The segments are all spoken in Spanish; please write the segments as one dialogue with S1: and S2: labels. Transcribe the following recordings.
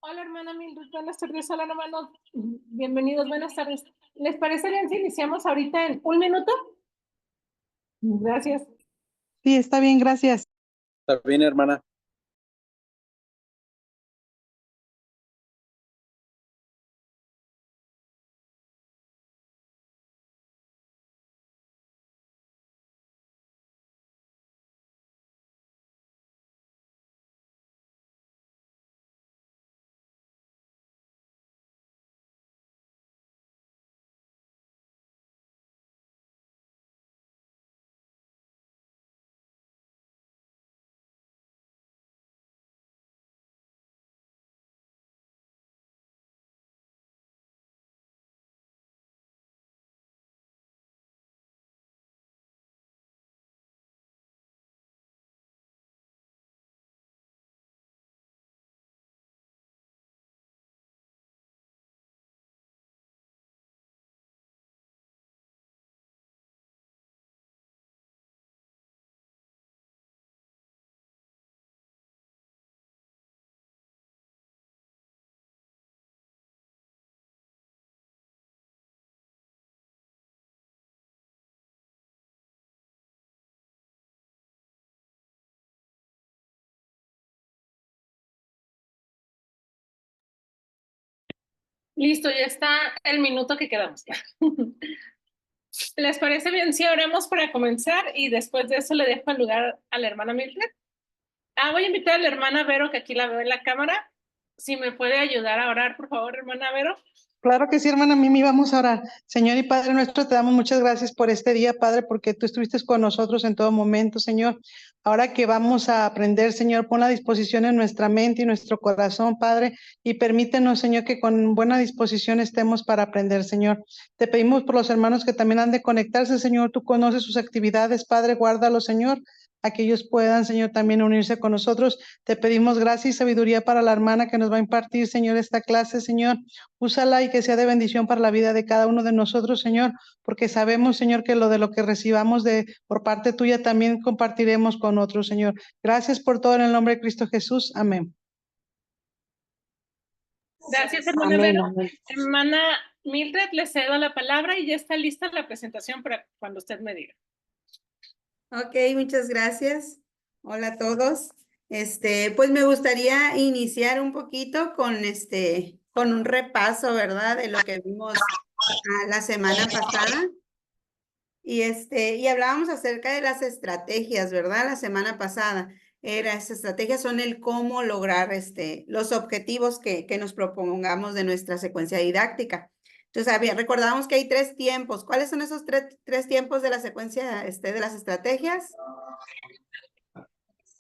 S1: Hola, hermana Mildred, buenas tardes. Hola, hermanos. Bienvenidos, buenas tardes. ¿Les parece bien si iniciamos ahorita en un minuto? Gracias.
S2: Sí, está bien, gracias.
S3: Está bien, hermana.
S1: Listo, ya está el minuto que quedamos. ¿Les parece bien si oramos para comenzar y después de eso le dejo el lugar a la hermana Mildred? Voy a invitar a la hermana Vero, que aquí la veo en la cámara. Si me puede ayudar a orar, por favor, hermana Vero.
S2: Claro que sí, hermana Mimi, vamos a orar. Señor y Padre nuestro, te damos muchas gracias por este día, Padre, porque tú estuviste con nosotros en todo momento, Señor. Ahora que vamos a aprender, Señor, pon la disposición en nuestra mente y nuestro corazón, Padre, y permítenos, Señor, que con buena disposición estemos para aprender, Señor. Te pedimos por los hermanos que también han de conectarse, Señor. Tú conoces sus actividades, Padre, guárdalos, Señor. A que ellos puedan, Señor, también unirse con nosotros. Te pedimos gracia y sabiduría para la hermana que nos va a impartir, Señor, esta clase, Señor. Úsala y que sea de bendición para la vida de cada uno de nosotros, Señor, porque sabemos, Señor, que lo que recibamos por parte tuya también compartiremos con otros, Señor. Gracias por todo en el nombre de Cristo Jesús. Amén.
S1: Gracias, hermana
S2: Amén,
S1: Vero.
S2: amén.
S1: Hermana Mildred, le cedo la palabra y ya está lista la presentación para cuando usted me diga.
S4: Ok, muchas gracias. Hola a todos. Pues me gustaría iniciar un poquito con un repaso, ¿verdad? De lo que vimos la semana pasada. Y hablábamos acerca de las estrategias, ¿verdad? La semana pasada. Esas estrategias son el cómo lograr los objetivos que nos propongamos de nuestra secuencia didáctica. Entonces, recordábamos que hay 3 tiempos. ¿Cuáles son esos tres tiempos de la secuencia de las estrategias?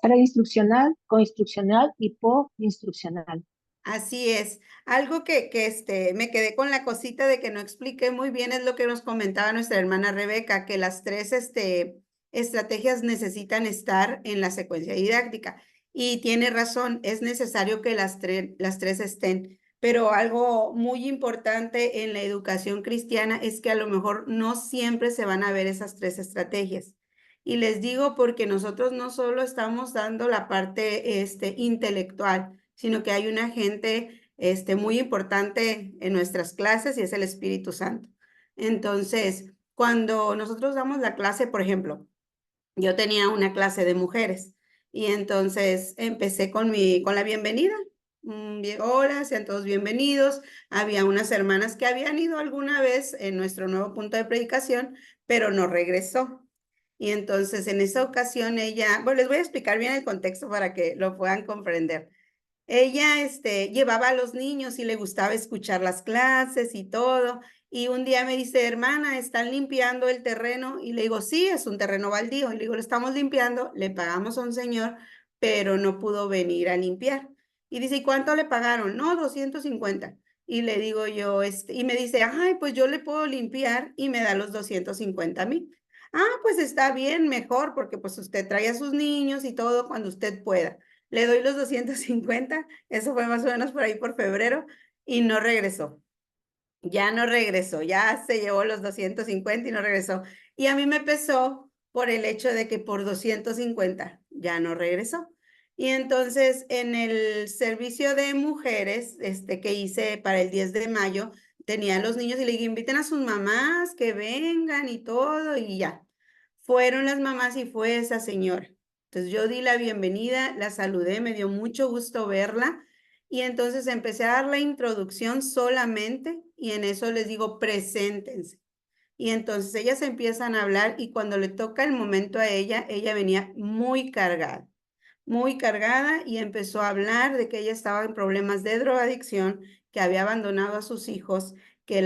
S5: Preinstruccional, coinstruccional y postinstruccional.
S4: Así es. Algo que me quedé con la cosita de que no expliqué muy bien es lo que nos comentaba nuestra hermana Rebeca, que las 3 estrategias necesitan estar en la secuencia didáctica. Y tiene razón, es necesario que las tres estén. Pero algo muy importante en la educación cristiana es que a lo mejor no siempre se van a ver esas 3 estrategias. Y les digo porque nosotros no solo estamos dando la parte intelectual, sino que hay un agente muy importante en nuestras clases y es el Espíritu Santo. Entonces, cuando nosotros damos la clase, por ejemplo, yo tenía una clase de mujeres y entonces empecé con la bienvenida. Hola, sean todos bienvenidos. Había unas hermanas que habían ido alguna vez en nuestro nuevo punto de predicación, pero no regresó. Y entonces en esa ocasión bueno, les voy a explicar bien el contexto para que lo puedan comprender. Ella llevaba a los niños y le gustaba escuchar las clases y todo. Y un día me dice, hermana, ¿están limpiando el terreno? Y le digo, sí, es un terreno baldío. Y le digo, lo estamos limpiando, le pagamos a un señor, pero no pudo venir a limpiar. Y dice, ¿y cuánto le pagaron? No, 250. Y le digo yo, y me dice, ay, pues yo le puedo limpiar y me da los 250 a mí. Pues está bien, mejor, porque pues usted trae a sus niños y todo cuando usted pueda. Le doy los 250, eso fue más o menos por ahí por febrero, y no regresó. Ya no regresó, ya se llevó los 250 y no regresó. Y a mí me pesó por el hecho de que por 250 ya no regresó. Y entonces en el servicio de mujeres que hice para el 10 de mayo, tenía a los niños y le dije, inviten a sus mamás que vengan y todo, y ya. Fueron las mamás y fue esa señora. Entonces yo di la bienvenida, la saludé, me dio mucho gusto verla. Y entonces empecé a dar la introducción solamente y en eso les digo, preséntense. Y entonces ellas empiezan a hablar y cuando le toca el momento a ella venía muy cargada y empezó a hablar de que ella estaba en problemas de drogadicción, que había abandonado a sus hijos, que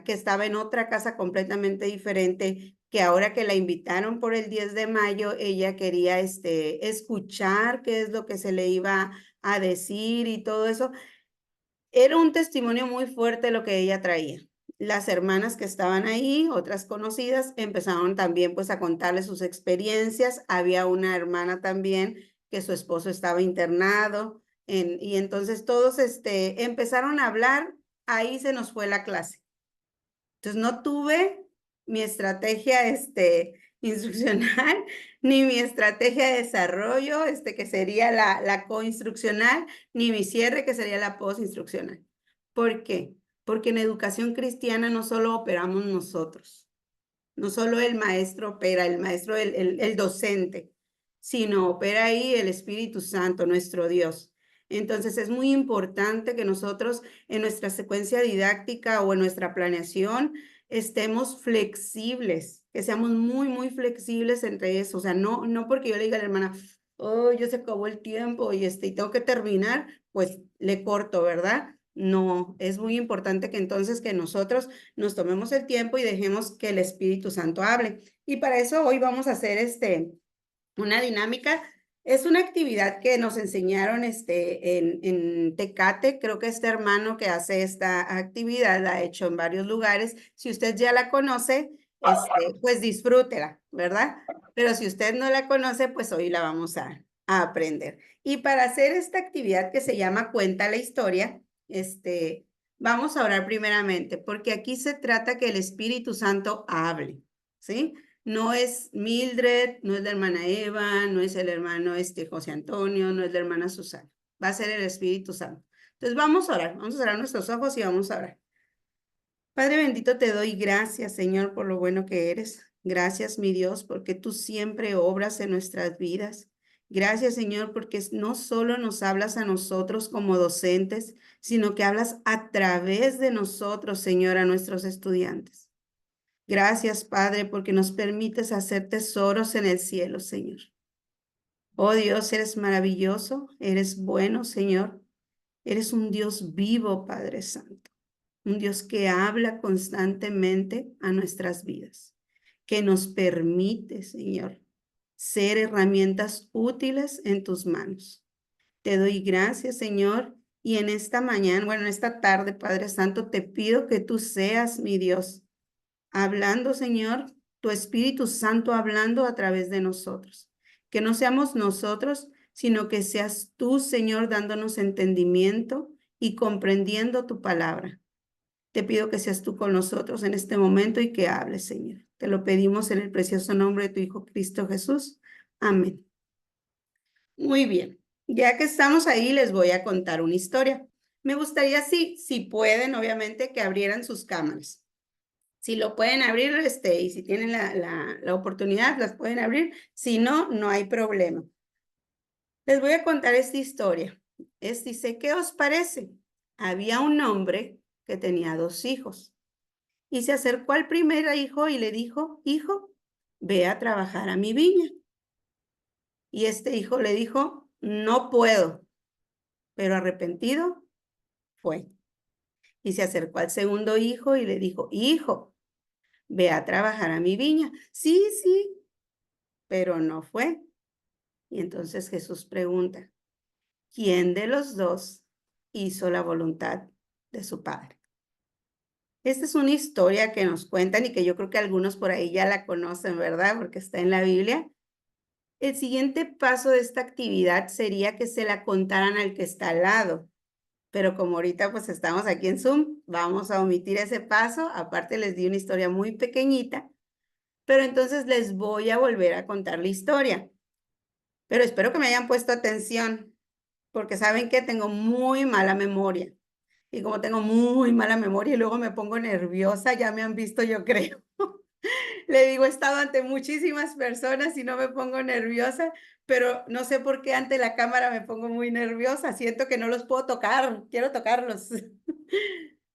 S4: estaba en otra casa completamente diferente, que ahora que la invitaron por el 10 de mayo, ella quería escuchar qué es lo que se le iba a decir y todo eso. Era un testimonio muy fuerte lo que ella traía. Las hermanas que estaban ahí, otras conocidas, empezaron también pues a contarle sus experiencias. Había una hermana también que su esposo estaba internado y entonces todos empezaron a hablar. Ahí se nos fue la clase. Entonces no tuve mi estrategia instruccional ni mi estrategia de desarrollo, que sería la coinstruccional, ni mi cierre, que sería la postinstruccional. ¿Por qué? Porque en educación cristiana no solo operamos nosotros, no solo el maestro opera, el maestro, el docente, sino opera ahí el Espíritu Santo, nuestro Dios. Entonces es muy importante que nosotros en nuestra secuencia didáctica o en nuestra planeación estemos flexibles, que seamos muy flexibles entre eso. O sea, no porque yo le diga a la hermana, oh, ya se acabó el tiempo y tengo que terminar, pues le corto, ¿verdad? No, es muy importante que entonces que nosotros nos tomemos el tiempo y dejemos que el Espíritu Santo hable. Y para eso hoy vamos a hacer una dinámica. Es una actividad que nos enseñaron en Tecate. Creo que este hermano que hace esta actividad la ha hecho en varios lugares. Si usted ya la conoce, pues disfrútela, ¿verdad? Pero si usted no la conoce, pues hoy la vamos a aprender. Y para hacer esta actividad que se llama Cuenta la Historia, vamos a orar primeramente, porque aquí se trata que el Espíritu Santo hable, ¿sí? No es Mildred, no es la hermana Eva, no es el hermano José Antonio, no es la hermana Susana. Va a ser el Espíritu Santo. Entonces vamos a orar, vamos a cerrar nuestros ojos y vamos a orar. Padre bendito, te doy gracias, Señor, por lo bueno que eres. Gracias, mi Dios, porque tú siempre obras en nuestras vidas. Gracias, Señor, porque no solo nos hablas a nosotros como docentes, sino que hablas a través de nosotros, Señor, a nuestros estudiantes. Gracias, Padre, porque nos permites hacer tesoros en el cielo, Señor. Oh Dios, eres maravilloso, eres bueno, Señor. Eres un Dios vivo, Padre Santo. Un Dios que habla constantemente a nuestras vidas, que nos permite, Señor, ser herramientas útiles en tus manos. Te doy gracias, Señor, y en esta mañana, bueno, en esta tarde, Padre Santo, te pido que tú seas mi Dios, hablando, Señor, tu Espíritu Santo hablando a través de nosotros. Que no seamos nosotros, sino que seas tú, Señor, dándonos entendimiento y comprendiendo tu palabra. Te pido que seas tú con nosotros en este momento y que hables, Señor. Te lo pedimos en el precioso nombre de tu Hijo Cristo Jesús. Amén. Muy bien. Ya que estamos ahí, les voy a contar una historia. Me gustaría, si pueden, obviamente, que abrieran sus cámaras. Si lo pueden abrir, y si tienen la oportunidad, las pueden abrir. Si no, no hay problema. Les voy a contar esta historia. Dice, ¿qué os parece? Había un hombre que tenía 2 hijos. Y se acercó al primer hijo y le dijo, hijo, ve a trabajar a mi viña. Y este hijo le dijo, no puedo. Pero arrepentido fue. Y se acercó al segundo hijo y le dijo, hijo, ve a trabajar a mi viña. Sí, pero no fue. Y entonces Jesús pregunta, ¿quién de los 2 hizo la voluntad de su padre? Esta es una historia que nos cuentan y que yo creo que algunos por ahí ya la conocen, ¿verdad? Porque está en la Biblia. El siguiente paso de esta actividad sería que se la contaran al que está al lado. Pero como ahorita pues estamos aquí en Zoom, vamos a omitir ese paso. Aparte les di una historia muy pequeñita, pero entonces les voy a volver a contar la historia. pero espero que me hayan puesto atención, porque saben que tengo muy mala memoria. Y como tengo muy mala memoria y luego me pongo nerviosa, ya me han visto, yo creo. Le digo, he estado ante muchísimas personas y no me pongo nerviosa, pero no sé por qué ante la cámara me pongo muy nerviosa. Siento que no los puedo tocar, quiero tocarlos.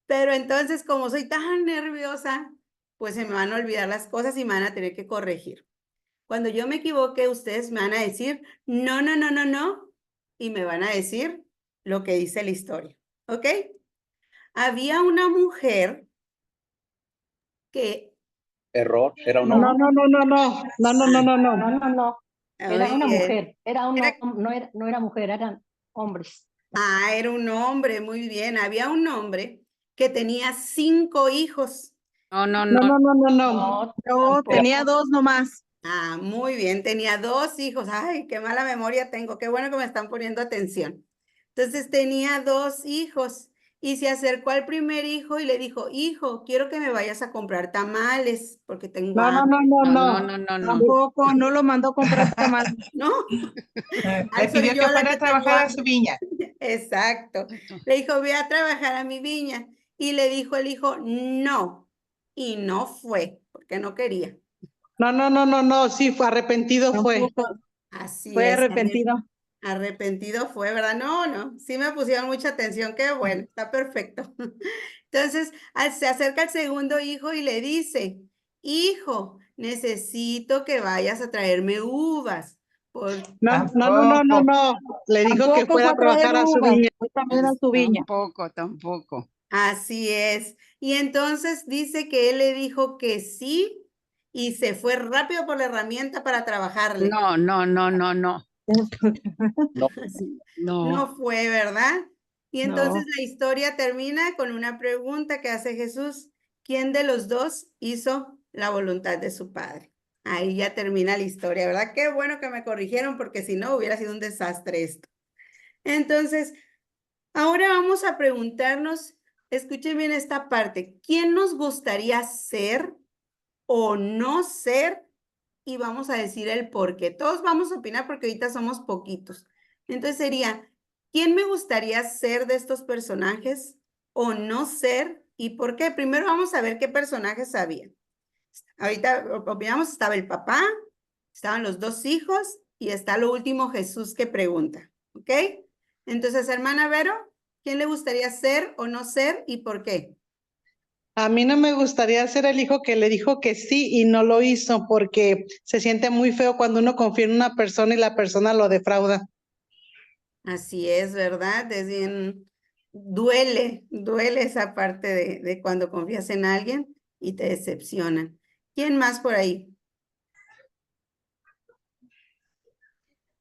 S4: Pero entonces, como soy tan nerviosa, pues se me van a olvidar las cosas y me van a tener que corregir. Cuando yo me equivoque, ustedes me van a decir, no, no, no, no, no, y me van a decir lo que dice la historia, ¿ok? Había una mujer que,
S3: Error, era un
S2: No,
S3: hombre.
S2: no, no, no, no, no, no, no, no, no.
S5: No, no, no. Era
S4: muy
S5: una
S4: bien,
S5: mujer. Era un,
S4: Era-
S5: no era mujer, eran hombres.
S4: era un hombre, muy bien. Había un hombre que tenía 5 hijos.
S6: No, no,
S2: No,
S6: no.
S2: no, no, no, no.
S5: No,
S7: No,
S5: tampoco.
S7: tenía 2 nomás.
S4: Muy bien, tenía 2 hijos. Ay, qué mala memoria tengo. Qué bueno que me están poniendo atención. Entonces tenía 2 hijos y se acercó al primer hijo y le dijo, hijo, quiero que me vayas a comprar tamales porque tengo
S2: No, no,
S4: hambre.
S2: no, no,
S6: No,
S2: no.
S6: no, no, no.
S7: Tampoco, no lo mandó a comprar tamales.
S4: ¿No?
S8: Le
S4: Ay, soy
S8: pidió
S4: yo
S8: que
S4: la
S8: fuera
S4: que
S8: a
S4: tengo
S8: trabajar a
S4: hambre.
S8: su viña.
S4: Exacto. Le dijo, voy a trabajar a mi viña. Y le dijo el hijo, no. Y no fue, porque no quería.
S2: No, no, no, no, no, sí, fue arrepentido fue.
S7: Tampoco,
S4: Así
S7: fue
S4: es.
S7: arrepentido.
S4: Arrepentido fue, ¿verdad? No, no, sí me pusieron mucha atención, qué bueno, está perfecto. Entonces, se acerca el segundo hijo y le dice, hijo, necesito que vayas a traerme uvas. Por...
S2: No, no, no, no, no, no. Le dijo que
S7: Tampoco
S2: fuera
S7: fue
S2: a
S7: a traer
S2: trabajar a su
S7: uvas,
S2: viña.
S7: fue también a su viña.
S6: Tampoco, tampoco.
S4: Así es. Y entonces dice que él le dijo que sí y se fue rápido por la herramienta para trabajarle.
S6: No, no, no, no, no.
S3: No,
S6: No.
S4: No fue, ¿verdad? Y entonces
S7: No.
S4: la historia termina con una pregunta que hace Jesús. ¿Quién de los dos hizo la voluntad de su padre? Ahí ya termina la historia, ¿verdad? Qué bueno que me corrigieron porque si no hubiera sido un desastre esto. Entonces, ahora vamos a preguntarnos, escuchen bien esta parte, ¿quién nos gustaría ser o no ser? Y vamos a decir el por qué. Todos vamos a opinar porque ahorita somos poquitos. Entonces sería, ¿quién me gustaría ser de estos personajes o no ser? ¿Y por qué? Primero vamos a ver qué personajes había. Ahorita opinamos, estaba el papá, estaban los 2 hijos y está lo último Jesús que pregunta. ¿Ok? Entonces, hermana Vero, ¿quién le gustaría ser o no ser y por qué?
S2: A mí no me gustaría ser el hijo que le dijo que sí y no lo hizo porque se siente muy feo cuando uno confía en una persona y la persona lo defrauda.
S4: Así es, ¿verdad? Es bien, duele esa parte de cuando confías en alguien y te decepcionan. ¿Quién más por ahí?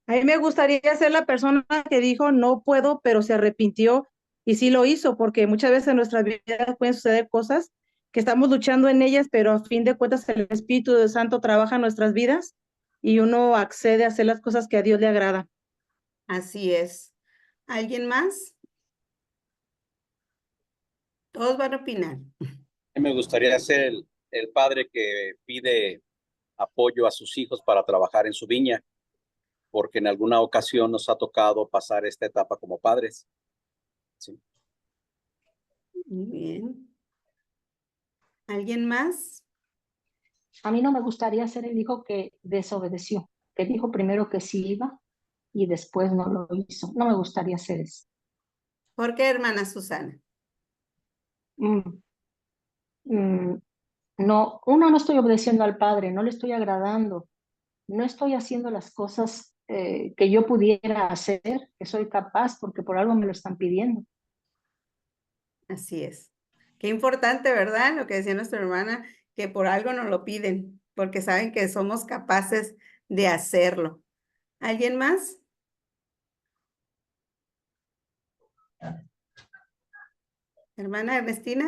S7: A mí me gustaría ser la persona que dijo no puedo, pero se arrepintió y sí lo hizo, porque muchas veces en nuestras vidas pueden suceder cosas que estamos luchando en ellas, pero a fin de cuentas el Espíritu Santo trabaja en nuestras vidas y uno accede a hacer las cosas que a Dios le agrada.
S4: Así es. ¿Alguien más? Todos van a opinar.
S3: me gustaría ser el padre que pide apoyo a sus hijos para trabajar en su viña, porque en alguna ocasión nos ha tocado pasar esta etapa como padres. Sí.
S4: Muy bien. ¿Alguien más?
S5: A mí no me gustaría ser el hijo que desobedeció, que dijo primero que sí iba y después no lo hizo. No me gustaría ser eso.
S4: ¿Por qué, hermana Susana?
S5: Mm, mm, no, no estoy obedeciendo al Padre, no le estoy agradando, no estoy haciendo las cosas que yo pudiera hacer, que soy capaz, porque por algo me lo están pidiendo.
S4: Así es. Qué importante, ¿verdad? Lo que decía nuestra hermana, que por algo nos lo piden, porque saben que somos capaces de hacerlo. ¿Alguien más? Hermana Ernestina.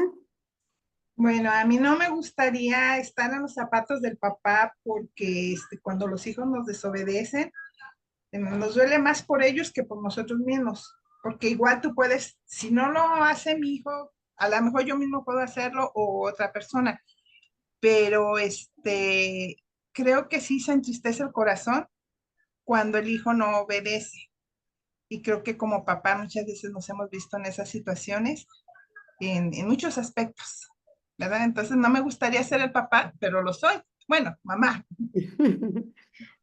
S8: Bueno, a mí no me gustaría estar en los zapatos del papá porque cuando los hijos nos desobedecen, nos duele más por ellos que por nosotros mismos, porque igual tú puedes, si no lo hace mi hijo, a lo mejor yo mismo puedo hacerlo o otra persona, pero creo que sí se entristece el corazón cuando el hijo no obedece. Y creo que como papá muchas veces nos hemos visto en esas situaciones en muchos aspectos, ¿verdad? Entonces no me gustaría ser el papá, pero lo soy. Bueno, mamá.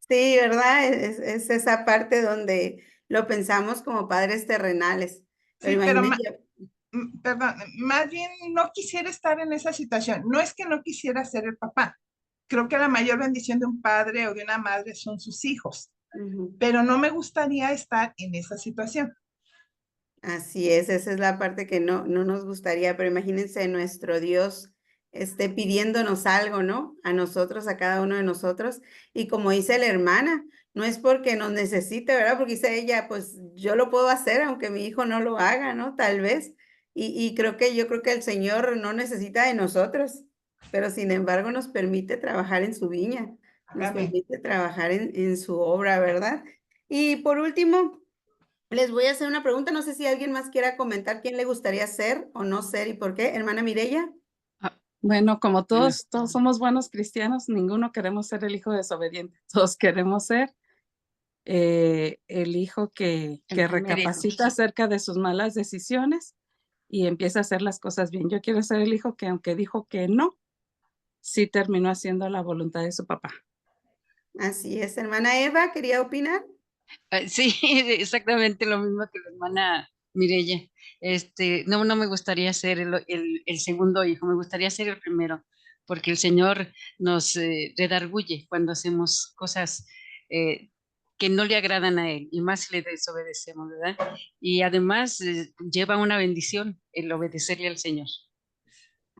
S4: Sí, ¿verdad? Es esa parte donde lo pensamos como padres terrenales. Pero
S8: Sí, pero
S4: imagínate,
S8: perdón, más bien no quisiera estar en esa situación. No es que no quisiera ser el papá. Creo que la mayor bendición de un padre o de una madre son sus hijos,
S4: ujú,
S8: pero no me gustaría estar en esa situación.
S4: así es, esa es la parte que no nos gustaría, pero imagínense nuestro Dios pidiéndonos algo, ¿no? A nosotros, a cada uno de nosotros. Y como dice la hermana, no es porque nos necesite, ¿verdad? Porque dice ella, pues yo lo puedo hacer aunque mi hijo no lo haga, ¿no? Tal vez. Y yo creo que el Señor no necesita de nosotros, pero sin embargo nos permite trabajar en su viña, nos
S8: Amén.
S4: permite trabajar en su obra, ¿verdad? Y por último, les voy a hacer una pregunta, no sé si alguien más quiera comentar quién le gustaría ser o no ser y por qué. Hermana Mireya.
S6: Bueno, como todos somos buenos cristianos, ninguno queremos ser el hijo desobediente. Todos queremos ser el hijo que El primer hijo. recapacita acerca de sus malas decisiones y empieza a hacer las cosas bien. Yo quiero ser el hijo que, aunque dijo que no, sí terminó haciendo la voluntad de su papá.
S4: Así es, hermana Eva, ¿quería opinar?
S9: Sí, exactamente lo mismo que la hermana Mireya. No me gustaría ser el segundo hijo, me gustaría ser el primero, porque el Señor nos redarguye cuando hacemos cosas que no le agradan a Él, y más si le desobedecemos, ¿verdad? Y además lleva una bendición el obedecerle al Señor.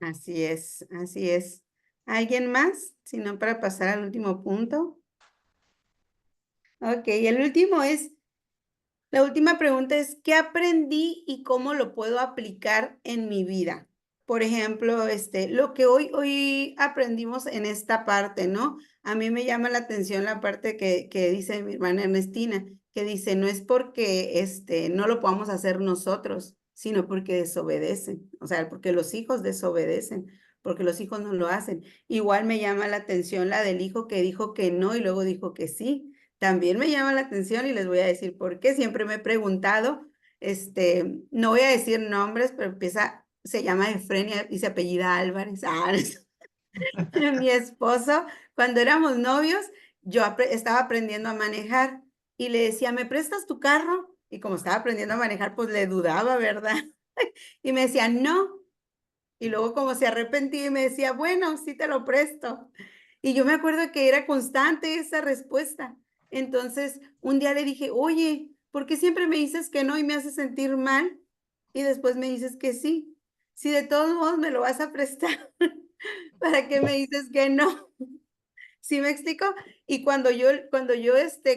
S4: Así es, así es. ¿Alguien más? Si no, para pasar al último punto. Ok, el último la última pregunta es, ¿qué aprendí y cómo lo puedo aplicar en mi vida? Por ejemplo, lo que hoy aprendimos en esta parte, ¿no? A mí me llama la atención la parte que dice mi hermana Ernestina, que dice, no es porque no lo podamos hacer nosotros, sino porque desobedecen, o sea, porque los hijos desobedecen, porque los hijos no lo hacen. Igual me llama la atención la del hijo que dijo que no y luego dijo que sí. También me llama la atención y les voy a decir por qué. Siempre me he preguntado, no voy a decir nombres, pero se llama Efrenia y se apellida Álvarez. Mi esposo, cuando éramos novios, yo estaba aprendiendo a manejar y le decía, ¿me prestas tu carro? Y como estaba aprendiendo a manejar, pues le dudaba, ¿verdad? Y me decía, no. Y luego como se arrepentía y me decía, bueno, sí te lo presto. Y yo me acuerdo que era constante esa respuesta. Entonces, un día le dije, oye, ¿por qué siempre me dices que no y me haces sentir mal? Y después me dices que sí. Si de todos modos me lo vas a prestar, ¿para qué me dices que no? ¿Sí me explico? Y cuando yo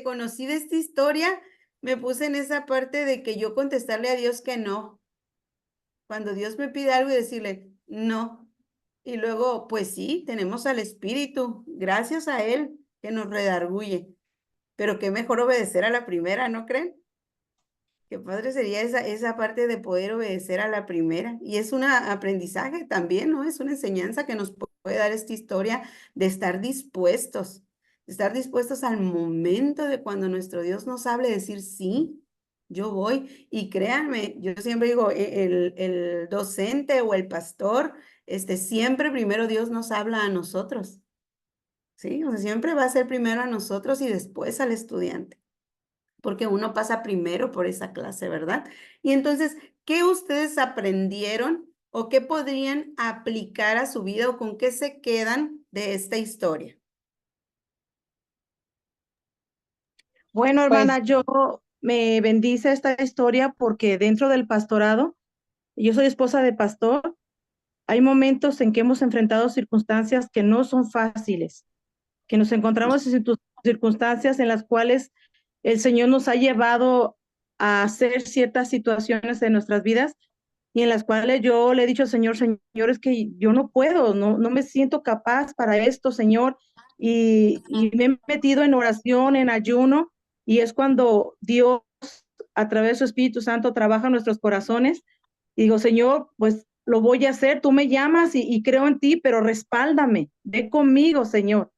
S4: conocí de esta historia, me puse en esa parte de que yo contestarle a Dios que no. Cuando Dios me pide algo y decirle, no. Y luego, pues sí, tenemos al Espíritu, gracias a Él, que nos redarguye. Pero qué mejor obedecer a la primera, ¿no creen? Qué padre sería esa parte de poder obedecer a la primera. Y es un aprendizaje también, ¿no? Es una enseñanza que nos puede dar esta historia de estar dispuestos al momento de cuando nuestro Dios nos hable, decir, sí, yo voy. Y créanme, yo siempre digo, el docente o el pastor, siempre primero Dios nos habla a nosotros, ¿sí? O sea, siempre va a ser primero a nosotros y después al estudiante porque uno pasa primero por esa clase, ¿verdad? Y entonces, ¿qué ustedes aprendieron o qué podrían aplicar a su vida o con qué se quedan de esta historia?
S7: Bueno,
S2: Pues,
S7: hermana, yo me bendice esta historia porque dentro del pastorado, yo soy esposa de pastor, hay momentos en que hemos enfrentado circunstancias que no son fáciles, que nos encontramos en circunstancias en las cuales el Señor nos ha llevado a hacer ciertas situaciones en nuestras vidas y en las cuales yo le he dicho al Señor, Señor, es que yo no puedo, no me siento capaz para esto, Señor, y me he metido en oración, en ayuno, y es cuando Dios, a través de su Espíritu Santo, trabaja en nuestros corazones, y digo, Señor, pues lo voy a hacer, tú me llamas y creo en ti, pero respáldame, ve conmigo, Señor,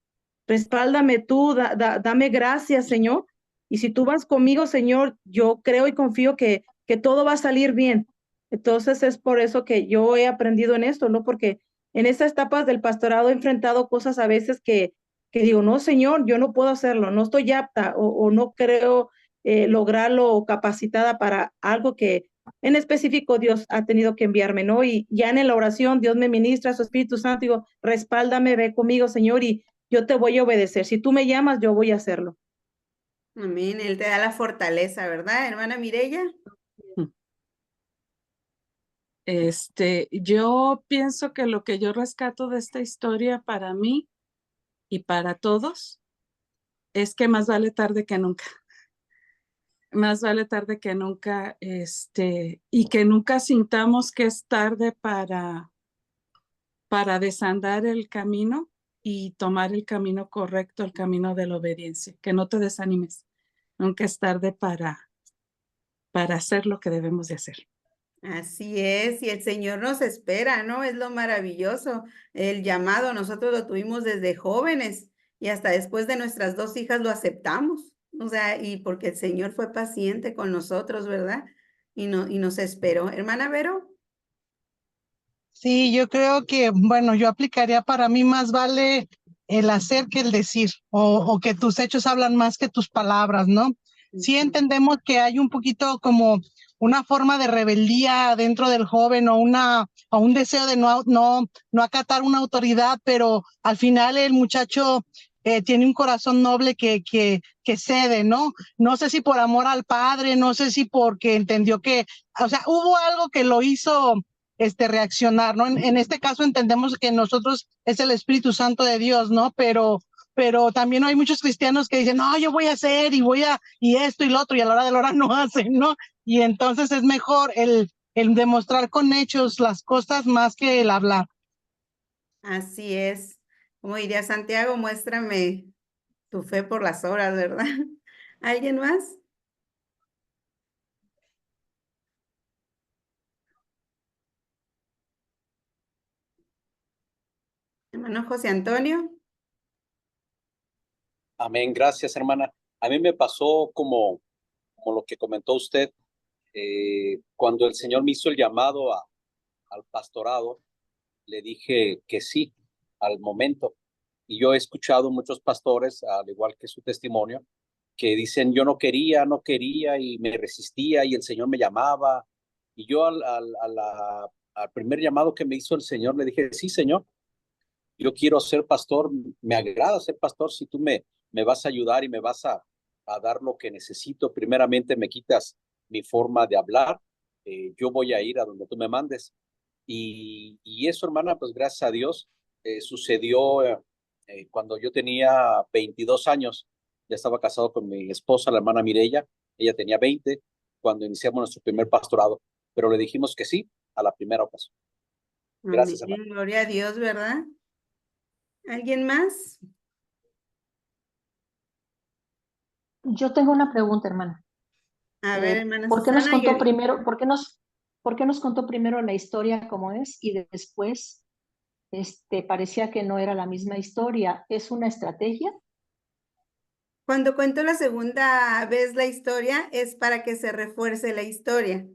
S7: respáldame tú, dame gracias, Señor, Y si tú vas conmigo, Señor, yo creo y confío que todo va a salir bien. Entonces es por eso que yo he aprendido en esto, ¿no? Porque en estas etapas del pastorado he enfrentado cosas a veces que digo, no, Señor, yo no puedo hacerlo, no estoy apta o no creo lograrlo o capacitada para algo que en específico Dios ha tenido que enviarme, ¿no? Y ya en la oración Dios me ministra, su Espíritu Santo, digo, respáldame, ve conmigo, Señor, y yo te voy a obedecer. Si tú me llamas, yo voy a hacerlo.
S4: Amén. Él te da la fortaleza, ¿verdad, hermana Mireya?
S6: Yo pienso que lo que yo rescato de esta historia para mí y para todos es que más vale tarde que nunca. Más vale tarde que nunca, y que nunca sintamos que es tarde para desandar el camino y tomar el camino correcto, el camino de la obediencia. Que no te desanimes. Nunca es tarde para hacer lo que debemos de hacer.
S4: Así es, y el Señor nos espera, ¿no? Es lo maravilloso. El llamado nosotros lo tuvimos desde jóvenes y hasta después de nuestras 2 hijas lo aceptamos. O sea, y porque el Señor fue paciente con nosotros, ¿verdad? Y nos esperó. Hermana Vero.
S2: Sí, yo creo que, bueno, yo aplicaría para mí más vale el hacer que el decir, o que tus hechos hablan más que tus palabras, ¿no? Sí entendemos que hay un poquito como una forma de rebeldía dentro del joven o un deseo de no acatar una autoridad, pero al final el muchacho tiene un corazón noble que cede, ¿no? No sé si por amor al padre, no sé si porque entendió que, o sea, hubo algo que lo hizo reaccionar, ¿no? En este caso entendemos que nosotros es el Espíritu Santo de Dios, ¿no? Pero también hay muchos cristianos que dicen, no, yo voy a hacer y esto y lo otro, y a la hora de la hora no hacen, ¿no? Y entonces es mejor el demostrar con hechos las cosas más que el hablar.
S4: Así es. Como diría Santiago, muéstrame tu fe por las obras, ¿verdad? ¿Alguien más? Hermano José Antonio.
S3: Amén, gracias, hermana. A mí me pasó como lo que comentó usted, cuando el Señor me hizo el llamado al pastorado, le dije que sí al momento. Y yo he escuchado muchos pastores, al igual que su testimonio, que dicen, yo no quería y me resistía y el Señor me llamaba. Y yo al primer llamado que me hizo el Señor le dije, sí, Señor, yo quiero ser pastor, me agrada ser pastor si tú me vas a ayudar y me vas a dar lo que necesito. Primeramente me quitas mi forma de hablar, yo voy a ir a donde tú me mandes. Y eso, hermana, pues gracias a Dios, sucedió cuando yo tenía 22 años. Ya estaba casado con mi esposa, la hermana Mireya. Ella tenía 20 cuando iniciamos nuestro primer pastorado, pero le dijimos que sí a la primera ocasión. Gracias,
S4: Amén.
S3: hermana.
S4: Gloria a Dios, ¿verdad? ¿Alguien más?
S5: Yo tengo una pregunta, hermana.
S4: A ver, hermana
S5: ¿Por qué nos
S4: Susana.
S5: contó primero, por qué nos contó primero la historia como es y después parecía que no era la misma historia? ¿Es una estrategia?
S4: Cuando cuento la segunda vez la historia es para que se refuerce la historia,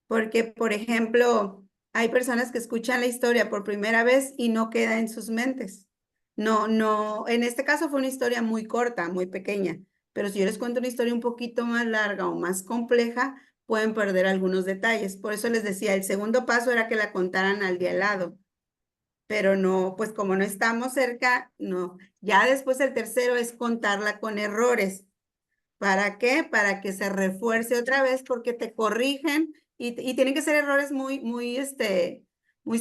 S4: porque, por ejemplo, hay personas que escuchan la historia por primera vez y no queda en sus mentes. No, en este caso fue una historia muy corta, muy pequeña, pero si yo les cuento una historia un poquito más larga o más compleja, pueden perder algunos detalles. Por eso les decía, el segundo paso era que la contaran al de al lado, pero no, pues como no estamos cerca, no. Ya después el tercero es contarla con errores. ¿Para qué? Para que se refuerce otra vez porque te corrigen y tienen que ser errores muy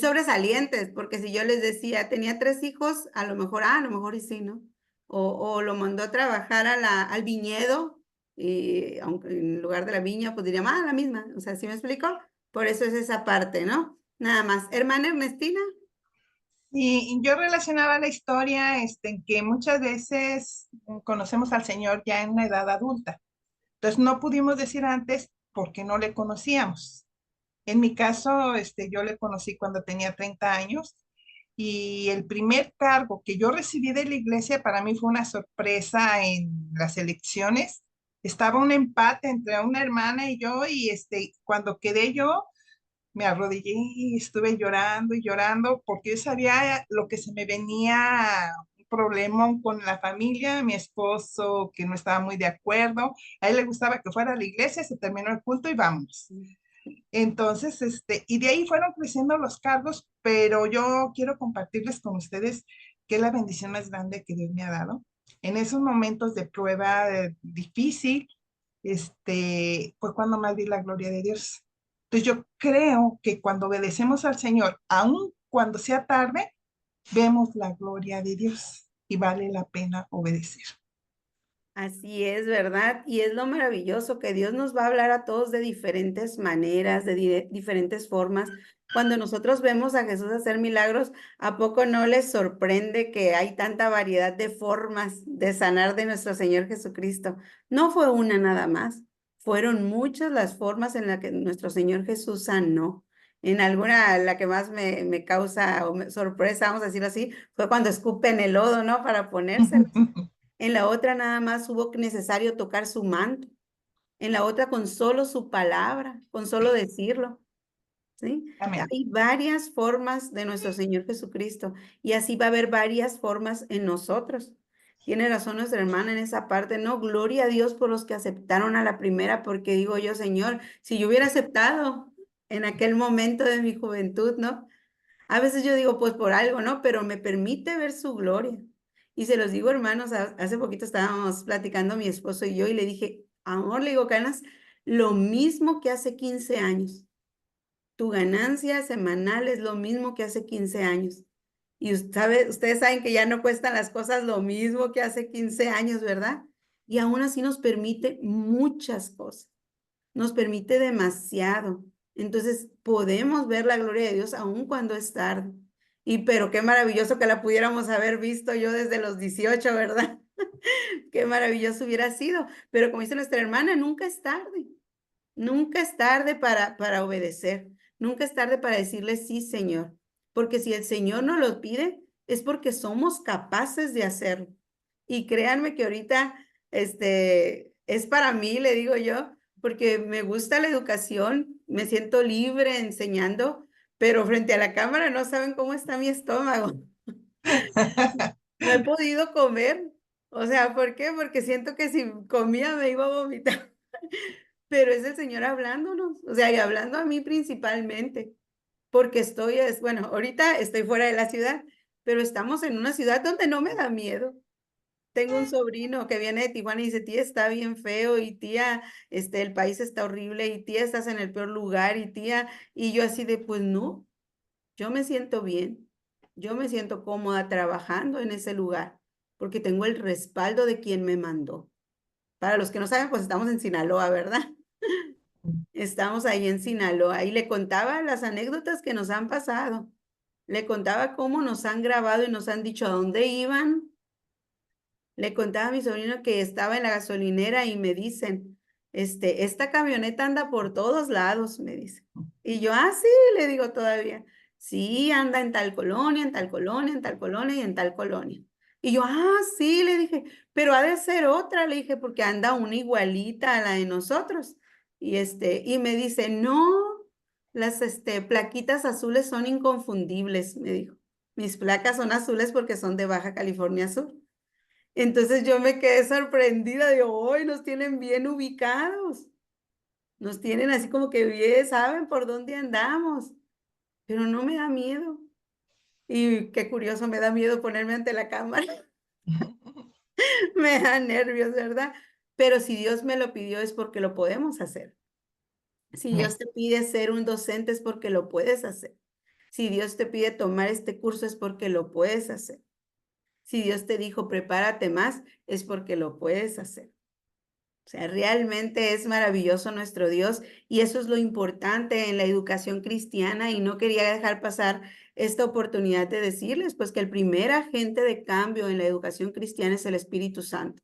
S4: sobresalientes, porque si yo les decía, tenía 3 hijos, a lo mejor y sí, ¿no? O lo mandó a trabajar al viñedo, y aunque en lugar de la viña, pues diríamos, la misma, o sea, ¿sí me explico? Por eso es esa parte, ¿no? Nada más. Hermana Ernestina.
S8: Y yo relacionaba la historia en que muchas veces conocemos al Señor ya en una edad adulta. Entonces no pudimos decir antes porque no le conocíamos. En mi caso, yo le conocí cuando tenía 30 años y el primer cargo que yo recibí de la iglesia para mí fue una sorpresa en las elecciones estaba un empate entre una hermana y yo, y cuando quedé yo, me arrodillé y estuve llorando y llorando porque yo sabía lo que se me venía, un problema con la familia, mi esposo que no estaba muy de acuerdo, a él le gustaba que fuera a la iglesia, se terminó el culto y vamos. Entonces, y de ahí fueron creciendo los cargos, pero yo quiero compartirles con ustedes que es la bendición más grande que Dios me ha dado. En esos momentos de prueba difícil, fue cuando más vi la gloria de Dios. Entonces yo creo que cuando obedecemos al Señor, aun cuando sea tarde, vemos la gloria de Dios y vale la pena obedecer.
S4: Así es, ¿verdad? Y es lo maravilloso que Dios nos va a hablar a todos de diferentes maneras, de diferentes formas. Cuando nosotros vemos a Jesús hacer milagros, ¿a poco no les sorprende que hay tanta variedad de formas de sanar de nuestro Señor Jesucristo? No fue una nada más, fueron muchas las formas en las que nuestro Señor Jesús sanó. En alguna, la que más me causa sorpresa, vamos a decirlo así, fue cuando escupen el lodo, ¿no? Para ponérselo. En la otra nada más hubo necesario tocar su manto. En la otra con solo su palabra, con solo decirlo. ¿Sí?
S8: Amén.
S4: Hay varias formas de nuestro Señor Jesucristo y así va a haber varias formas en nosotros. Tiene razón nuestra hermana en esa parte, ¿no? Gloria a Dios por los que aceptaron a la primera, porque digo yo, Señor, si yo hubiera aceptado en aquel momento de mi juventud, ¿no? A veces yo digo, pues por algo, ¿no? Pero me permite ver su gloria. Y se los digo, hermanos, hace poquito estábamos platicando mi esposo y yo y le dije, amor, le digo, ganas lo mismo que hace 15 años. Tu ganancia semanal es lo mismo que hace 15 años. Y ustedes saben que ya no cuestan las cosas lo mismo que hace 15 años, ¿verdad? Y aún así nos permite muchas cosas. Nos permite demasiado. Entonces podemos ver la gloria de Dios aun cuando es tarde. Pero qué maravilloso que la pudiéramos haber visto yo desde los 18, ¿verdad? Qué maravilloso hubiera sido. Pero como dice nuestra hermana, nunca es tarde. Nunca es tarde para obedecer. Nunca es tarde para decirle sí, Señor. Porque si el Señor nos lo pide, es porque somos capaces de hacerlo. Y créanme que ahorita, es para mí, le digo yo, porque me gusta la educación, me siento libre enseñando, pero frente a la cámara no saben cómo está mi estómago. No he podido comer. O sea, ¿por qué? Porque siento que si comía me iba a vomitar. Pero es el Señor hablándonos, o sea, y hablando a mí principalmente, porque bueno, ahorita estoy fuera de la ciudad, pero estamos en una ciudad donde no me da miedo. Tengo un sobrino que viene de Tijuana y dice, tía, está bien feo, y tía, el país está horrible, y tía, estás en el peor lugar, y tía, y yo así de, pues no, yo me siento bien, yo me siento cómoda trabajando en ese lugar, porque tengo el respaldo de quien me mandó. Para los que no saben, pues estamos en Sinaloa, ¿verdad? Estamos ahí en Sinaloa y le contaba las anécdotas que nos han pasado. Le contaba cómo nos han grabado y nos han dicho a dónde iban. Le contaba a mi sobrino que estaba en la gasolinera y me dicen, esta camioneta anda por todos lados, me dice. Y yo, sí, le digo todavía. Sí, anda en tal colonia, en tal colonia, en tal colonia y en tal colonia. Y yo, sí, le dije, pero ha de ser otra, le dije, porque anda una igualita a la de nosotros. Y me dice, no, las plaquitas azules son inconfundibles, me dijo. Mis placas son azules porque son de Baja California Sur. Entonces yo me quedé sorprendida, de hoy nos tienen bien ubicados. Nos tienen así como que bien, saben por dónde andamos, pero no me da miedo. Y qué curioso, me da miedo ponerme ante la cámara. Me da nervios, ¿verdad? Pero si Dios me lo pidió es porque lo podemos hacer. Si Dios te pide ser un docente es porque lo puedes hacer. Si Dios te pide tomar este curso es porque lo puedes hacer. Si Dios te dijo prepárate más es porque lo puedes hacer. O sea, realmente es maravilloso nuestro Dios y eso es lo importante en la educación cristiana y no quería dejar pasar esta oportunidad de decirles pues que el primer agente de cambio en la educación cristiana es el Espíritu Santo,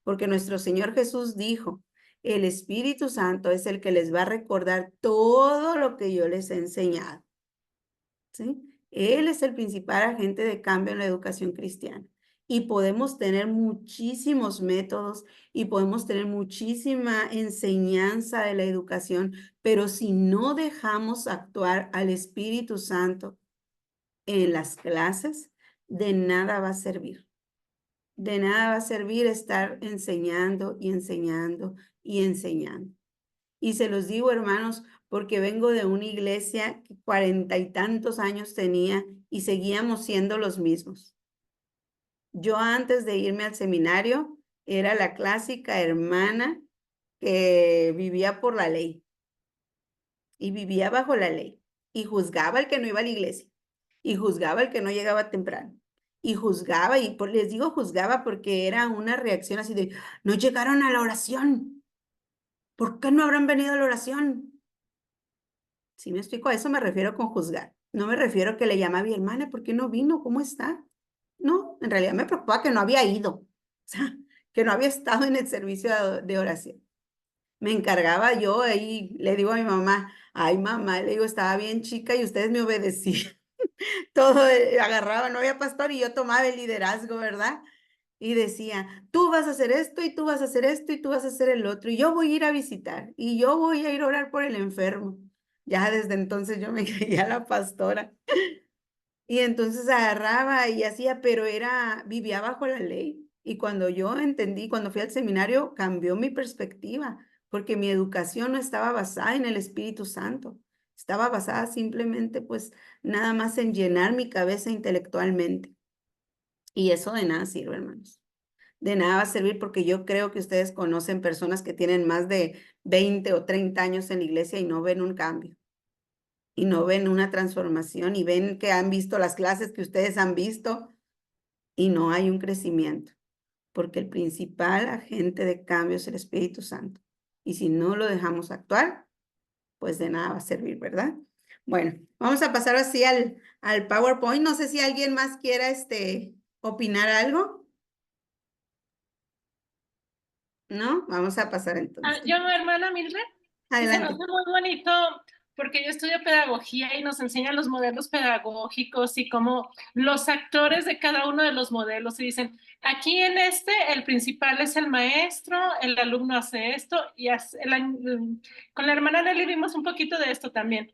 S4: porque nuestro Señor Jesús dijo, el Espíritu Santo es el que les va a recordar todo lo que yo les he enseñado. ¿Sí? Él es el principal agente de cambio en la educación cristiana. Y podemos tener muchísimos métodos y podemos tener muchísima enseñanza de la educación, pero si no dejamos actuar al Espíritu Santo en las clases, de nada va a servir. De nada va a servir estar enseñando y enseñando y enseñando. Y se los digo, hermanos, porque vengo de una iglesia que 40 y tantos años tenía y seguíamos siendo los mismos. Yo antes de irme al seminario era la clásica hermana que vivía por la ley y vivía bajo la ley y juzgaba al que no iba a la iglesia y juzgaba al que no llegaba temprano y juzgaba y les digo juzgaba porque era una reacción así de no llegaron a la oración. ¿Por qué no habrán venido a la oración? ¿Sí me explico? A eso me refiero con juzgar. No me refiero a que le llama a mi hermana, ¿por qué no vino? ¿Cómo está? No, en realidad me preocupaba que no había ido, o sea, que no había estado en el servicio de oración. Me encargaba yo ahí, le digo a mi mamá, ay mamá, le digo, estaba bien chica y ustedes me obedecían. Todo agarraba, no había pastor y yo tomaba el liderazgo, ¿verdad? Y decía, tú vas a hacer esto y tú vas a hacer esto y tú vas a hacer el otro y yo voy a ir a visitar y yo voy a ir a orar por el enfermo. Ya desde entonces yo me creía la pastora. Y entonces agarraba y hacía, pero vivía bajo la ley. Y cuando yo entendí, cuando fui al seminario, cambió mi perspectiva, porque mi educación no estaba basada en el Espíritu Santo. Estaba basada simplemente, pues, nada más en llenar mi cabeza intelectualmente. Y eso de nada sirve, hermanos. De nada va a servir porque yo creo que ustedes conocen personas que tienen más de 20 o 30 años en la iglesia y no ven un cambio. Y no ven una transformación y ven que han visto las clases que ustedes han visto y no hay un crecimiento, porque el principal agente de cambio es el Espíritu Santo. Y si no lo dejamos actuar, pues de nada va a servir, ¿verdad? Bueno, vamos a pasar así al PowerPoint. No sé si alguien más quiera opinar algo. ¿No? Vamos a pasar entonces.
S1: Yo, hermana Mildred, se me
S4: Adelante.
S1: hace muy bonito porque yo estudio pedagogía y nos enseñan los modelos pedagógicos y cómo los actores de cada uno de los modelos y dicen, aquí en el principal es el maestro, el alumno hace esto y con la hermana Nelly vimos un poquito de esto también.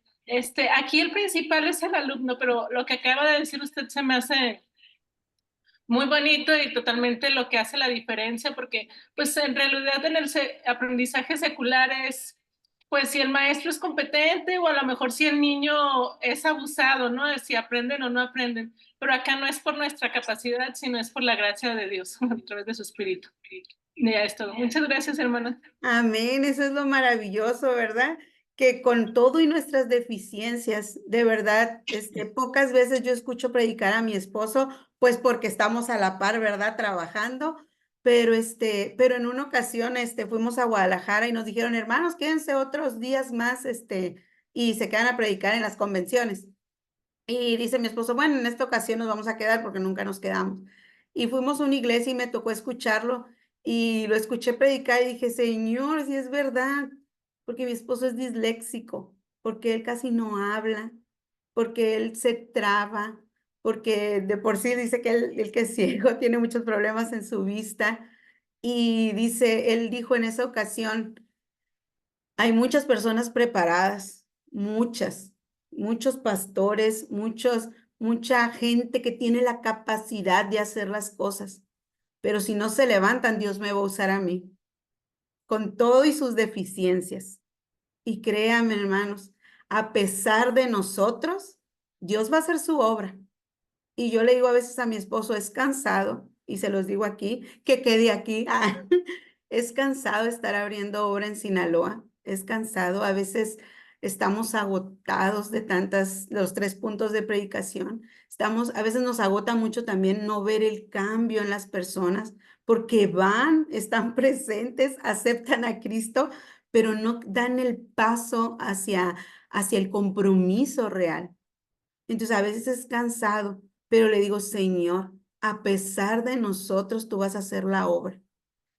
S1: Aquí el principal es el alumno, pero lo que acaba de decir usted se me hace muy bonito y totalmente lo que hace la diferencia, porque pues en realidad en el aprendizaje secular es, pues si el maestro es competente o a lo mejor si el niño es abusado, ¿no? De si aprenden o no aprenden, pero acá no es por nuestra capacidad, sino es por la gracia de Dios a través de su espíritu. Ya es todo. Muchas gracias, hermana.
S4: Amén, eso es lo maravilloso, ¿verdad? Que con todo y nuestras deficiencias, de verdad, pocas veces yo escucho predicar a mi esposo, pues porque estamos a la par, ¿verdad? Trabajando, pero pero en una ocasión, fuimos a Guadalajara y nos dijeron, hermanos, quédense otros días más, y se quedan a predicar en las convenciones. Y dice mi esposo, bueno, en esta ocasión nos vamos a quedar porque nunca nos quedamos. Y fuimos a una iglesia y me tocó escucharlo y lo escuché predicar y dije, Señor, si es verdad, porque mi esposo es disléxico, porque él casi no habla, porque él se traba, porque de por sí dice que el que es ciego tiene muchos problemas en su vista. Y él dijo en esa ocasión, hay muchas personas preparadas, muchos pastores, mucha gente que tiene la capacidad de hacer las cosas, pero si no se levantan, Dios me va a usar a mí, con todo y sus deficiencias. Y créanme, hermanos, a pesar de nosotros, Dios va a hacer su obra. Y yo le digo a veces a mi esposo, es cansado, y se los digo aquí, que quede aquí, es cansado estar abriendo obra en Sinaloa, es cansado, a veces estamos agotados de los 3 puntos de predicación, a veces nos agota mucho también no ver el cambio en las personas, porque están presentes, aceptan a Cristo, pero no dan el paso hacia el compromiso real. Entonces a veces es cansado, pero le digo, Señor, a pesar de nosotros, tú vas a hacer la obra.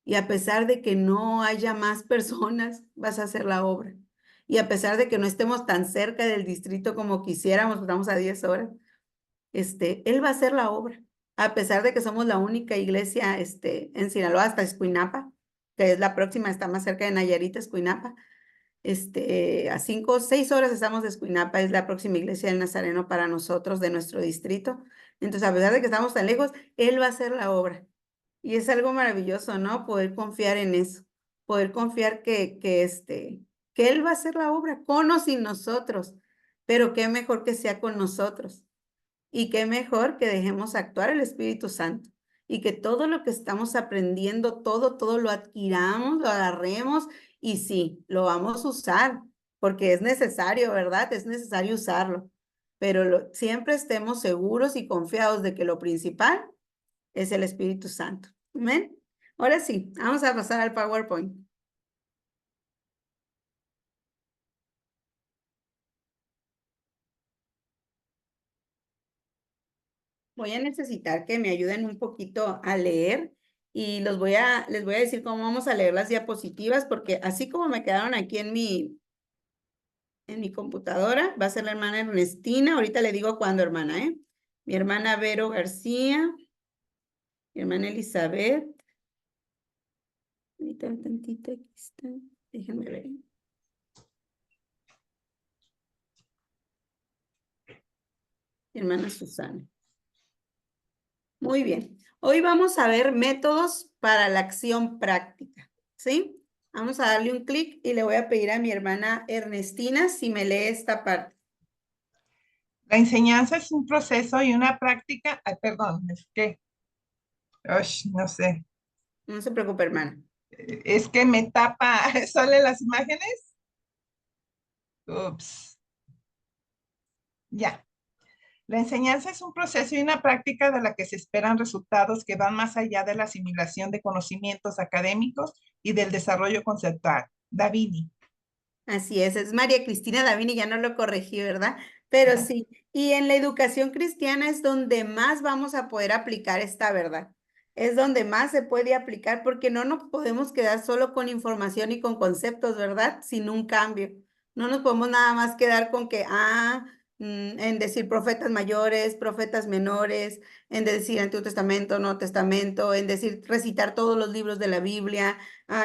S4: Y a pesar de que no haya más personas, vas a hacer la obra. Y a pesar de que no estemos tan cerca del distrito como quisiéramos, estamos a 10 horas, Él va a hacer la obra. a pesar de que somos la única iglesia en Sinaloa, hasta Escuinapa, que es la próxima, está más cerca de Nayarit, Escuinapa. A 5 o 6 horas estamos de Escuinapa, es la próxima iglesia del Nazareno para nosotros, de nuestro distrito. Entonces, a pesar de que estamos tan lejos, Él va a hacer la obra. Y es algo maravilloso, ¿no? Poder confiar en eso, poder confiar que Él va a hacer la obra con o sin nosotros, pero qué mejor que sea con nosotros. Y qué mejor que dejemos actuar el Espíritu Santo y que todo lo que estamos aprendiendo, todo lo adquiramos, lo agarremos y sí, lo vamos a usar porque es necesario, ¿verdad? Es necesario usarlo, pero siempre estemos seguros y confiados de que lo principal es el Espíritu Santo. Amén. Ahora sí, vamos a pasar al PowerPoint. Voy a necesitar que me ayuden un poquito a leer y les voy a decir cómo vamos a leer las diapositivas, porque así como me quedaron aquí en mi computadora, va a ser la hermana Ernestina. Ahorita le digo cuándo, hermana, ¿eh? Mi hermana Vero García, mi hermana Elizabeth. Ahorita un tantito, aquí está. Déjenme ver. Mi hermana Susana. Muy bien. Hoy vamos a ver métodos para la acción práctica, ¿sí? Vamos a darle un clic y le voy a pedir a mi hermana Ernestina si me lee esta parte.
S8: La enseñanza es un proceso y una práctica. Ay, perdón, es que, no sé.
S4: No se preocupe, hermana.
S8: Es que me tapa, ¿sale las imágenes? Ups. Ya. La enseñanza es un proceso y una práctica de la que se esperan resultados que van más allá de la asimilación de conocimientos académicos y del desarrollo conceptual. Davini.
S4: Así es María Cristina Davini, ya no lo corregí, ¿verdad? Pero sí, y en la educación cristiana es donde más vamos a poder aplicar esta verdad. Es donde más se puede aplicar porque no nos podemos quedar solo con información y con conceptos, ¿verdad? Sin un cambio. No nos podemos nada más quedar con que, en decir profetas mayores, profetas menores, en decir Antiguo Testamento, Nuevo Testamento, en decir recitar todos los libros de la Biblia.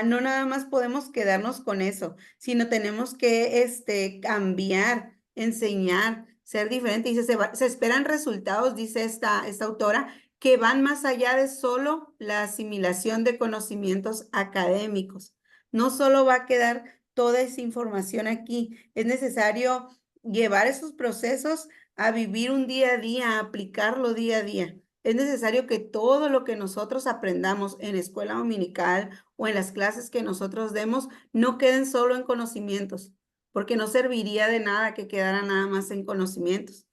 S4: No nada más podemos quedarnos con eso, sino tenemos que cambiar, enseñar, ser diferente. Dice, se esperan resultados, dice esta autora, que van más allá de solo la asimilación de conocimientos académicos. No solo va a quedar toda esa información aquí, es necesario llevar esos procesos a vivir un día a día, a aplicarlo día a día. Es necesario que todo lo que nosotros aprendamos en escuela dominical o en las clases que nosotros demos no queden solo en conocimientos, porque no serviría de nada que quedara nada más en conocimientos.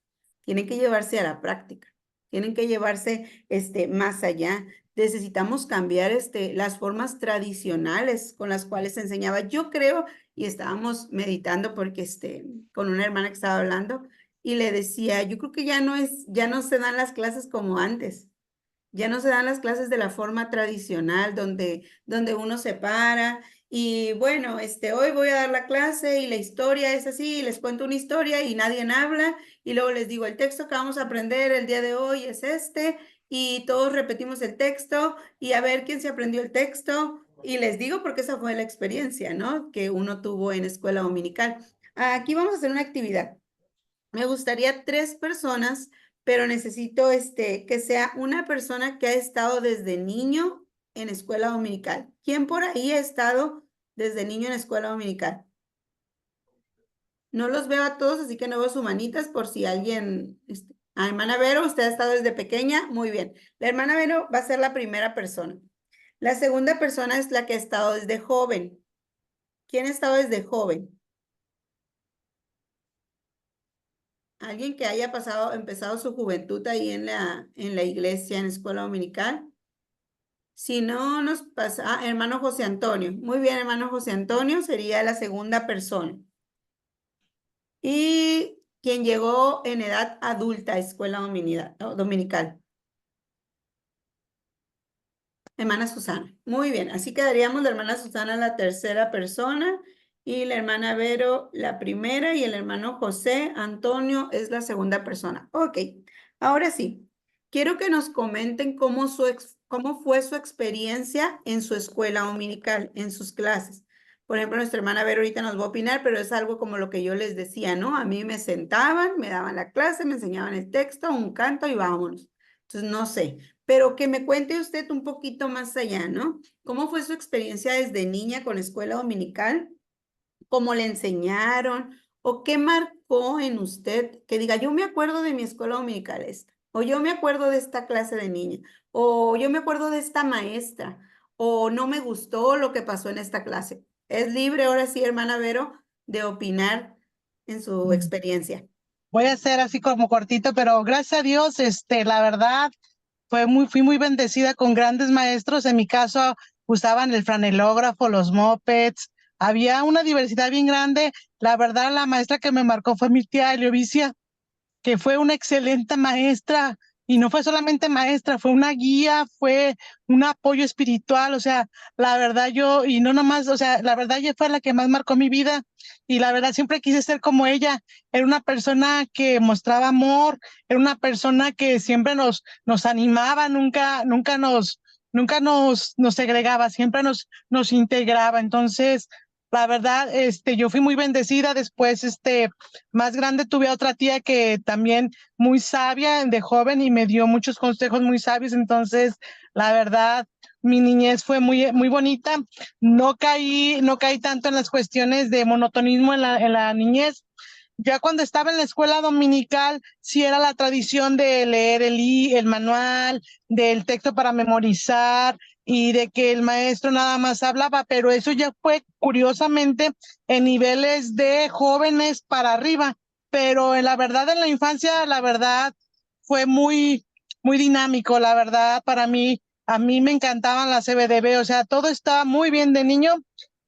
S4: Tienen que llevarse a la práctica, tienen que llevarse más allá. Necesitamos cambiar las formas tradicionales con las cuales se enseñaba. Yo creo, y estábamos meditando porque con una hermana que estaba hablando y le decía, yo creo que ya no se dan las clases como antes. Ya no se dan las clases de la forma tradicional, donde uno se para y bueno, hoy voy a dar la clase y la historia es así, y les cuento una historia y nadie habla, y luego les digo, el texto que vamos a aprender el día de hoy es y todos repetimos el texto, y a ver quién se aprendió el texto, y les digo porque esa fue la experiencia, ¿no? Que uno tuvo en escuela dominical. Aquí vamos a hacer una actividad. Me gustaría 3 personas, pero necesito que sea una persona que ha estado desde niño en escuela dominical. ¿Quién por ahí ha estado desde niño en escuela dominical? No los veo a todos, así que no veo sus manitas por si alguien... hermana Vero, usted ha estado desde pequeña. Muy bien. La hermana Vero va a ser la primera persona. La segunda persona es la que ha estado desde joven. ¿Quién ha estado desde joven? Alguien que haya empezado su juventud ahí en la iglesia, en la escuela dominical. Si no nos pasa, hermano José Antonio. Muy bien, hermano José Antonio sería la segunda persona. Y quien llegó en edad adulta a escuela dominical. Hermana Susana. Muy bien, así quedaríamos la hermana Susana la tercera persona y la hermana Vero la primera y el hermano José Antonio es la segunda persona. Ok, ahora sí. quiero que nos comenten cómo fue su experiencia en su escuela dominical, en sus clases. Por ejemplo, nuestra hermana Vero ahorita nos va a opinar, pero es algo como lo que yo les decía, ¿no? A mí me sentaban, me daban la clase, me enseñaban el texto, un canto y vámonos. Entonces, no sé, pero que me cuente usted un poquito más allá, ¿no? ¿Cómo fue su experiencia desde niña con la escuela dominical? ¿Cómo le enseñaron? ¿O qué marcó en usted que diga, yo me acuerdo de mi escuela dominical esta, o yo me acuerdo de esta clase de niña, o yo me acuerdo de esta maestra, o no me gustó lo que pasó en esta clase? Es libre ahora sí, hermana Vero, de opinar en su experiencia.
S2: Voy a hacer así como cortito, pero gracias a Dios, la verdad, fui muy bendecida con grandes maestros. En mi caso, usaban el franelógrafo, los mopeds. Había una diversidad bien grande. La verdad, la maestra que me marcó fue mi tía Eliovicia, que fue una excelente maestra, y no fue solamente maestra, fue una guía, fue un apoyo espiritual. O sea, la verdad y no nomás, o sea, la verdad ella fue la que más marcó mi vida, y la verdad siempre quise ser como ella. Era una persona que mostraba amor, era una persona que siempre nos animaba, nunca nos segregaba, siempre nos integraba. Entonces, la verdad, yo fui muy bendecida. Después, más grande tuve a otra tía que también muy sabia de joven y me dio muchos consejos muy sabios. Entonces, la verdad, mi niñez fue muy bonita. No caí tanto en las cuestiones de monotonismo en la niñez. Ya cuando estaba en la escuela dominical, sí era la tradición de leer el manual, del texto para memorizar, y de que el maestro nada más hablaba, pero eso ya fue curiosamente en niveles de jóvenes para arriba. Pero en la verdad, en la infancia, la verdad, fue muy dinámico. La verdad, a mí me encantaban las CBDB. O sea, todo estaba muy bien de niño.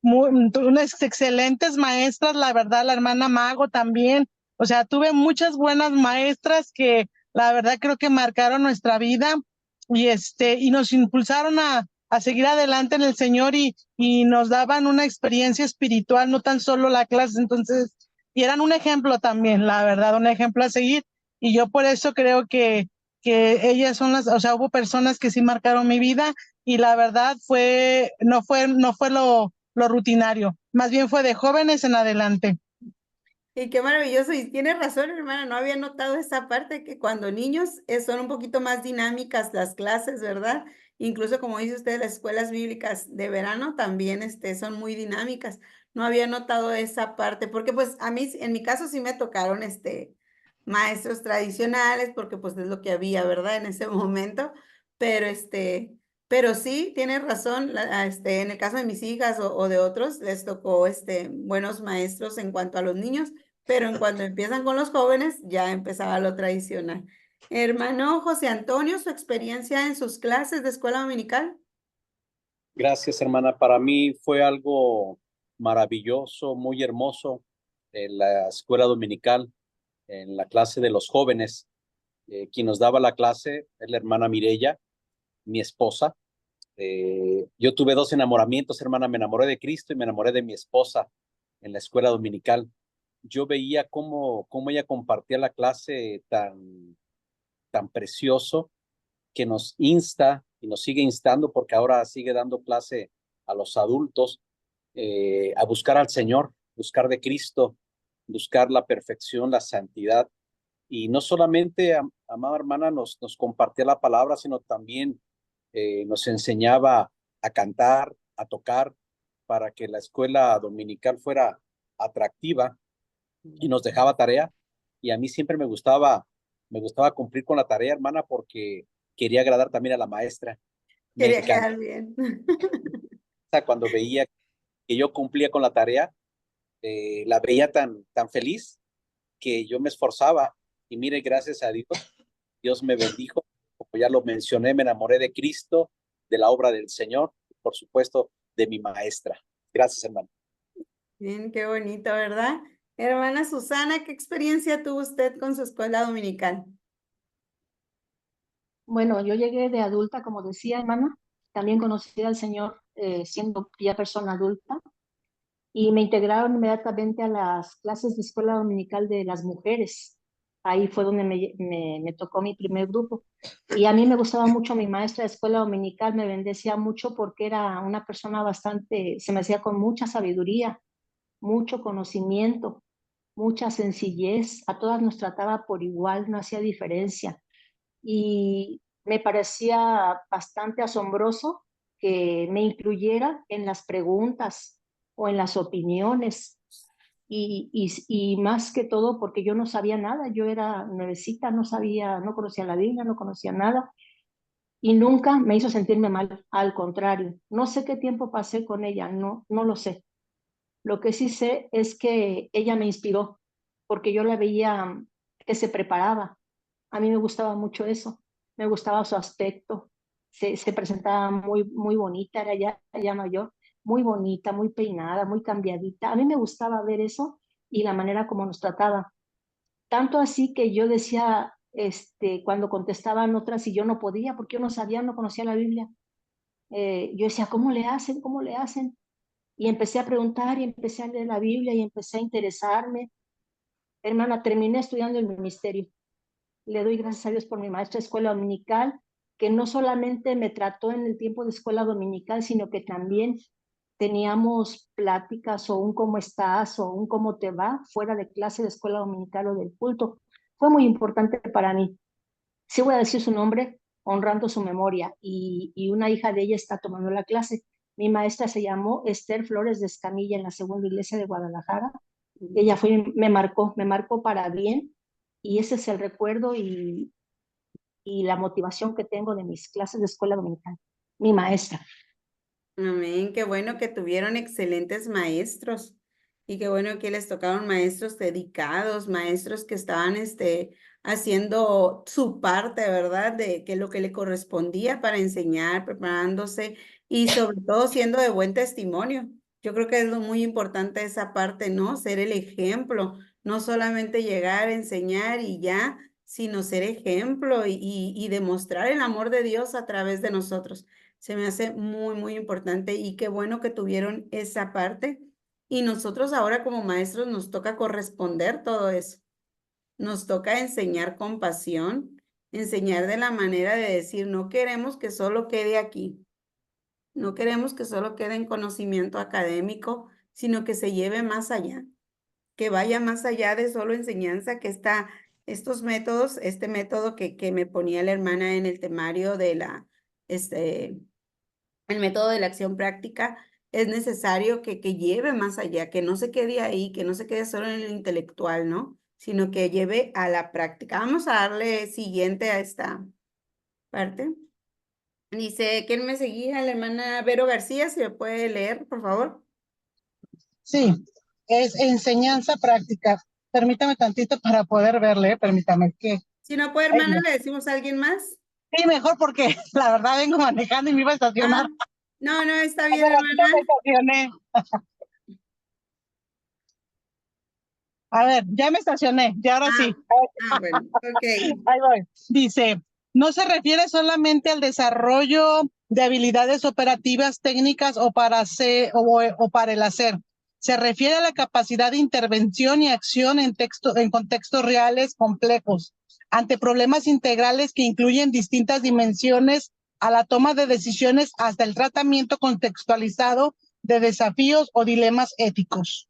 S2: Unas excelentes maestras, la verdad, la hermana Mago también. O sea, tuve muchas buenas maestras que la verdad creo que marcaron nuestra vida, y nos impulsaron a seguir adelante en el Señor, y nos daban una experiencia espiritual, no tan solo la clase. Entonces, y eran un ejemplo también, la verdad, un ejemplo a seguir. Y yo por eso creo que ellas son o sea, hubo personas que sí marcaron mi vida, y la verdad no fue lo rutinario, más bien fue de jóvenes en adelante.
S4: Y qué maravilloso, y tiene razón, hermana, no había notado esa parte que cuando niños son un poquito más dinámicas las clases, ¿verdad? Incluso como dice usted, las escuelas bíblicas de verano también son muy dinámicas. No había notado esa parte, porque pues a mí, en mi caso sí me tocaron maestros tradicionales, porque pues es lo que había, ¿verdad? En ese momento, pero pero sí, tiene razón, en el caso de mis hijas o de otros, les tocó buenos maestros en cuanto a los niños, pero en cuanto empiezan con los jóvenes, ya empezaba lo tradicional. Hermano José Antonio, su experiencia en sus clases de escuela dominical.
S3: Gracias, hermana. Para mí fue algo maravilloso, muy hermoso en la escuela dominical, en la clase de los jóvenes. Quien nos daba la clase es la hermana Mireya, mi esposa. Yo tuve dos enamoramientos, hermana. Me enamoré de Cristo y me enamoré de mi esposa en la escuela dominical. Yo veía cómo ella compartía la clase tan precioso, que nos insta y nos sigue instando, porque ahora sigue dando clase a los adultos, a buscar al Señor, buscar de Cristo, buscar la perfección, la santidad. Y no solamente, amada hermana, nos compartía la palabra, sino también nos enseñaba a cantar, a tocar, para que la escuela dominical fuera atractiva, y nos dejaba tarea. Y a mí siempre me gustaba cumplir con la tarea, hermana, porque quería agradar también a la maestra. Me
S4: Quería
S3: encanta
S4: quedar bien.
S3: cuando veía que yo cumplía con la tarea, la veía tan feliz, que yo me esforzaba. Y mire, gracias a Dios, Dios me bendijo. Como ya lo mencioné, me enamoré de Cristo, de la obra del Señor, y por supuesto, de mi maestra. Gracias, hermano.
S4: Bien, qué bonito, ¿verdad? Hermana Susana, ¿qué experiencia tuvo usted con su escuela dominical?
S5: Bueno, yo llegué de adulta, como decía, hermana, también conocí al Señor siendo ya persona adulta, y me integraron inmediatamente a las clases de escuela dominical de las mujeres. Ahí fue donde me tocó mi primer grupo. Y a mí me gustaba mucho mi maestra de escuela dominical, me bendecía mucho porque era una persona bastante, se me hacía con mucha sabiduría, mucho conocimiento, mucha sencillez. A todas nos trataba por igual, no hacía diferencia. Y me parecía bastante asombroso que me incluyera en las preguntas o en las opiniones. Y más que todo porque yo no sabía nada, yo era nuevecita, no sabía, no conocía la Biblia, no conocía nada y nunca me hizo sentirme mal, al contrario. No sé qué tiempo pasé con ella, no lo sé. Lo que sí sé es que ella me inspiró porque yo la veía que se preparaba. A mí me gustaba mucho eso, me gustaba su aspecto, se presentaba muy bonita, era ya mayor, muy bonita, muy peinada, muy cambiadita. A mí me gustaba ver eso y la manera como nos trataba. Tanto así que yo decía, cuando contestaban otras y yo no podía, porque yo no sabía, no conocía la Biblia, yo decía, ¿cómo le hacen? ¿Cómo le hacen? Y empecé a preguntar y empecé a leer la Biblia y empecé a interesarme. Hermana, terminé estudiando el ministerio. Le doy gracias a Dios por mi maestra de escuela dominical, que no solamente me trató en el tiempo de escuela dominical, sino que también teníamos pláticas o un cómo estás o un cómo te va fuera de clase de escuela dominical o del culto. Fue muy importante para mí. Sí voy a decir su nombre, honrando su memoria, y una hija de ella está tomando la clase. Mi maestra se llamó Esther Flores de Escamilla en la Segunda Iglesia de Guadalajara. Ella me marcó para bien, y ese es el recuerdo y la motivación que tengo de mis clases de escuela dominical. Mi maestra.
S4: Amén, qué bueno que tuvieron excelentes maestros y qué bueno que les tocaron maestros dedicados, maestros que estaban haciendo su parte, ¿verdad? De que lo que le correspondía para enseñar, preparándose y sobre todo siendo de buen testimonio. Yo creo que es lo muy importante esa parte, ¿no? Ser el ejemplo, no solamente llegar a enseñar y ya, sino ser ejemplo y demostrar el amor de Dios a través de nosotros. Se me hace muy importante y qué bueno que tuvieron esa parte. Y nosotros ahora como maestros nos toca corresponder todo eso. Nos toca enseñar con pasión, enseñar de la manera de decir, no queremos que solo quede aquí. No queremos que solo quede en conocimiento académico, sino que se lleve más allá, que vaya más allá de solo enseñanza, que estos métodos, este método que me ponía la hermana en el temario de el método de la acción práctica, es necesario que lleve más allá, que no se quede ahí, que no se quede solo en el intelectual, ¿no? Sino que lleve a la práctica. Vamos a darle siguiente a esta parte. Dice, ¿quién me seguía? La hermana Vero García, si me puede leer, por favor.
S2: Sí, es enseñanza práctica. Permítame tantito para poder verle, permítame que...
S4: Si no puede, hermana, le decimos a alguien más.
S2: Sí, mejor porque la verdad vengo manejando y me iba a estacionar.
S4: No, está bien, hermana.
S2: Me estacioné. A ver, ya me estacioné, y ahora sí.
S4: Bueno, ok.
S2: Ahí voy. Dice, no se refiere solamente al desarrollo de habilidades operativas técnicas o para el hacer. Se refiere a la capacidad de intervención y acción en contextos reales complejos, ante problemas integrales que incluyen distintas dimensiones, a la toma de decisiones hasta el tratamiento contextualizado de desafíos o dilemas éticos.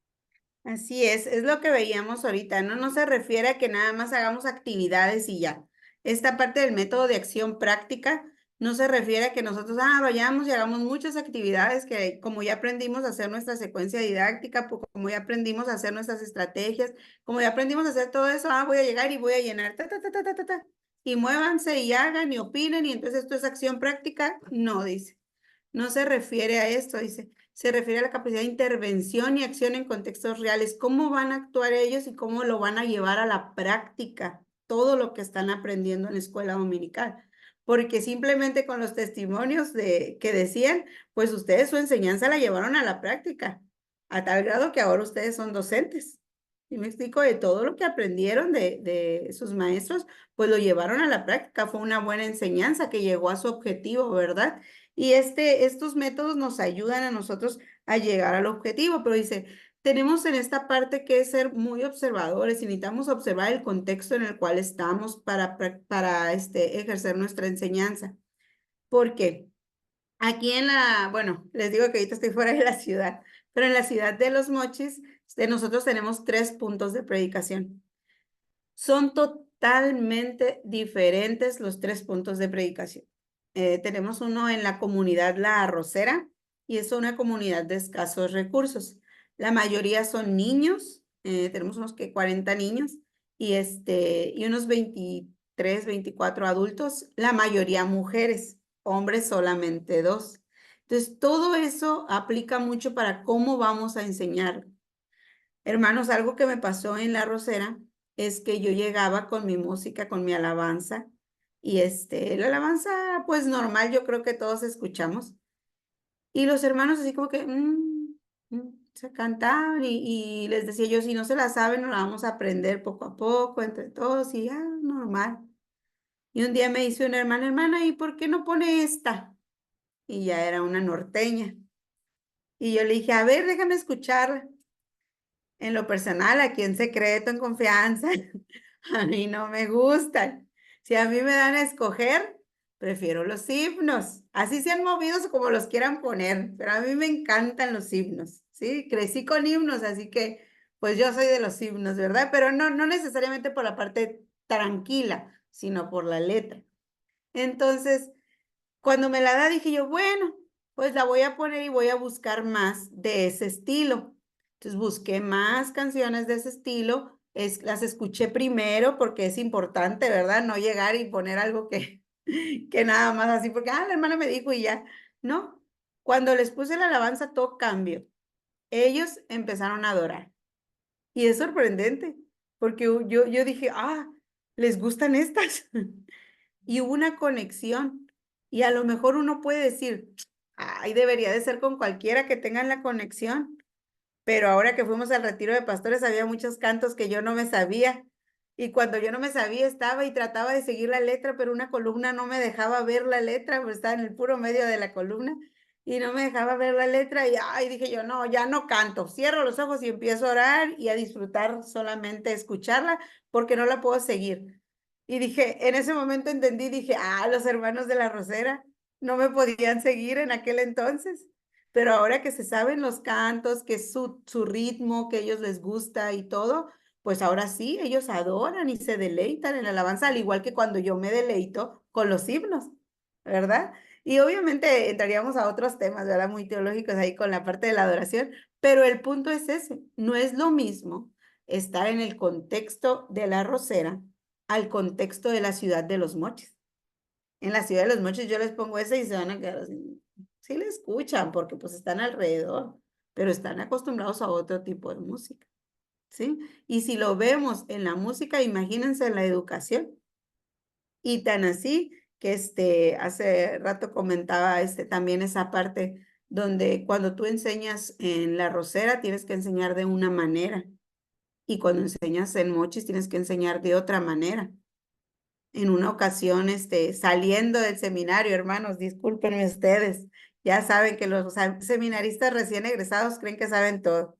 S4: Así es lo que veíamos ahorita, ¿no? No se refiere a que nada más hagamos actividades y ya. Esta parte del método de acción práctica no se refiere a que nosotros vayamos y hagamos muchas actividades que como ya aprendimos a hacer nuestra secuencia didáctica, como ya aprendimos a hacer nuestras estrategias, como ya aprendimos a hacer todo eso, voy a llegar y voy a llenar, y muévanse y hagan y opinen y entonces esto es acción práctica. No, dice. No se refiere a esto, dice. Se refiere a la capacidad de intervención y acción en contextos reales. ¿Cómo van a actuar ellos y cómo lo van a llevar a la práctica? Todo lo que están aprendiendo en la escuela dominical. Porque simplemente con los testimonios que decían, pues ustedes su enseñanza la llevaron a la práctica, a tal grado que ahora ustedes son docentes. Y me explico, de todo lo que aprendieron de sus maestros, pues lo llevaron a la práctica. Fue una buena enseñanza que llegó a su objetivo, ¿verdad? Y estos métodos nos ayudan a nosotros a llegar al objetivo, pero dice, tenemos en esta parte que ser muy observadores y necesitamos observar el contexto en el cual estamos para ejercer nuestra enseñanza. ¿Por qué? Aquí bueno, les digo que ahorita estoy fuera de la ciudad, pero en la ciudad de Los Mochis, nosotros tenemos 3 puntos de predicación. Son totalmente diferentes los 3 puntos de predicación. Tenemos uno en la comunidad La Arrocera y es una comunidad de escasos recursos. La mayoría son niños, tenemos unos 40 niños y unos 23, 24 adultos, la mayoría mujeres, hombres solamente 2. Entonces, todo eso aplica mucho para cómo vamos a enseñar. Hermanos, algo que me pasó en La Arrocera es que yo llegaba con mi música, con mi alabanza, y la alabanza, pues normal, yo creo que todos escuchamos. Y los hermanos así como que se cantaban y les decía yo, si no se la saben, nos la vamos a aprender poco a poco, entre todos, y ya, normal. Y un día me dice una hermana, ¿y por qué no pone esta? Y ya era una norteña. Y yo le dije, a ver, déjame escucharla. En lo personal, aquí en secreto, en confianza, a mí no me gustan. Si a mí me dan a escoger, prefiero los himnos. Así sean movidos como los quieran poner, pero a mí me encantan los himnos, ¿sí? Crecí con himnos, así que pues yo soy de los himnos, ¿verdad? Pero no necesariamente por la parte tranquila, sino por la letra. Entonces, cuando me la da, dije yo, bueno, pues la voy a poner y voy a buscar más de ese estilo. Entonces busqué más canciones de ese estilo, las escuché primero porque es importante, ¿verdad? No llegar y poner algo que nada más así, porque, la hermana me dijo y ya. No, cuando les puse la alabanza, todo cambió. Ellos empezaron a adorar. Y es sorprendente, porque yo dije, les gustan estas. Y hubo una conexión. Y a lo mejor uno puede decir, debería de ser con cualquiera que tengan la conexión. Pero ahora que fuimos al retiro de pastores, había muchos cantos que yo no me sabía. Y cuando yo no me sabía, estaba y trataba de seguir la letra, pero una columna no me dejaba ver la letra, pues estaba en el puro medio de la columna y no me dejaba ver la letra. Y dije yo, no, ya no canto. Cierro los ojos y empiezo a orar y a disfrutar solamente escucharla porque no la puedo seguir. Y dije, en ese momento entendí, dije, los hermanos de La Arrocera no me podían seguir en aquel entonces. Pero ahora que se saben los cantos, que es su ritmo, que a ellos les gusta y todo, pues ahora sí, ellos adoran y se deleitan en la alabanza, al igual que cuando yo me deleito con los himnos, ¿verdad? Y obviamente entraríamos a otros temas, ¿verdad? Muy teológicos ahí con la parte de la adoración, pero el punto es ese, no es lo mismo estar en el contexto de La Arrocera al contexto de la ciudad de Los Mochis. En la ciudad de Los Mochis yo les pongo esa y se van a quedar así. Sí le escuchan porque pues están alrededor, pero están acostumbrados a otro tipo de música, ¿sí? Y si lo vemos en la música, imagínense en la educación. Y tan así que hace rato comentaba también esa parte donde cuando tú enseñas en La Arrocera tienes que enseñar de una manera y cuando enseñas en Mochis tienes que enseñar de otra manera. En una ocasión, saliendo del seminario, hermanos, discúlpenme ustedes, ya saben que los seminaristas recién egresados creen que saben todo.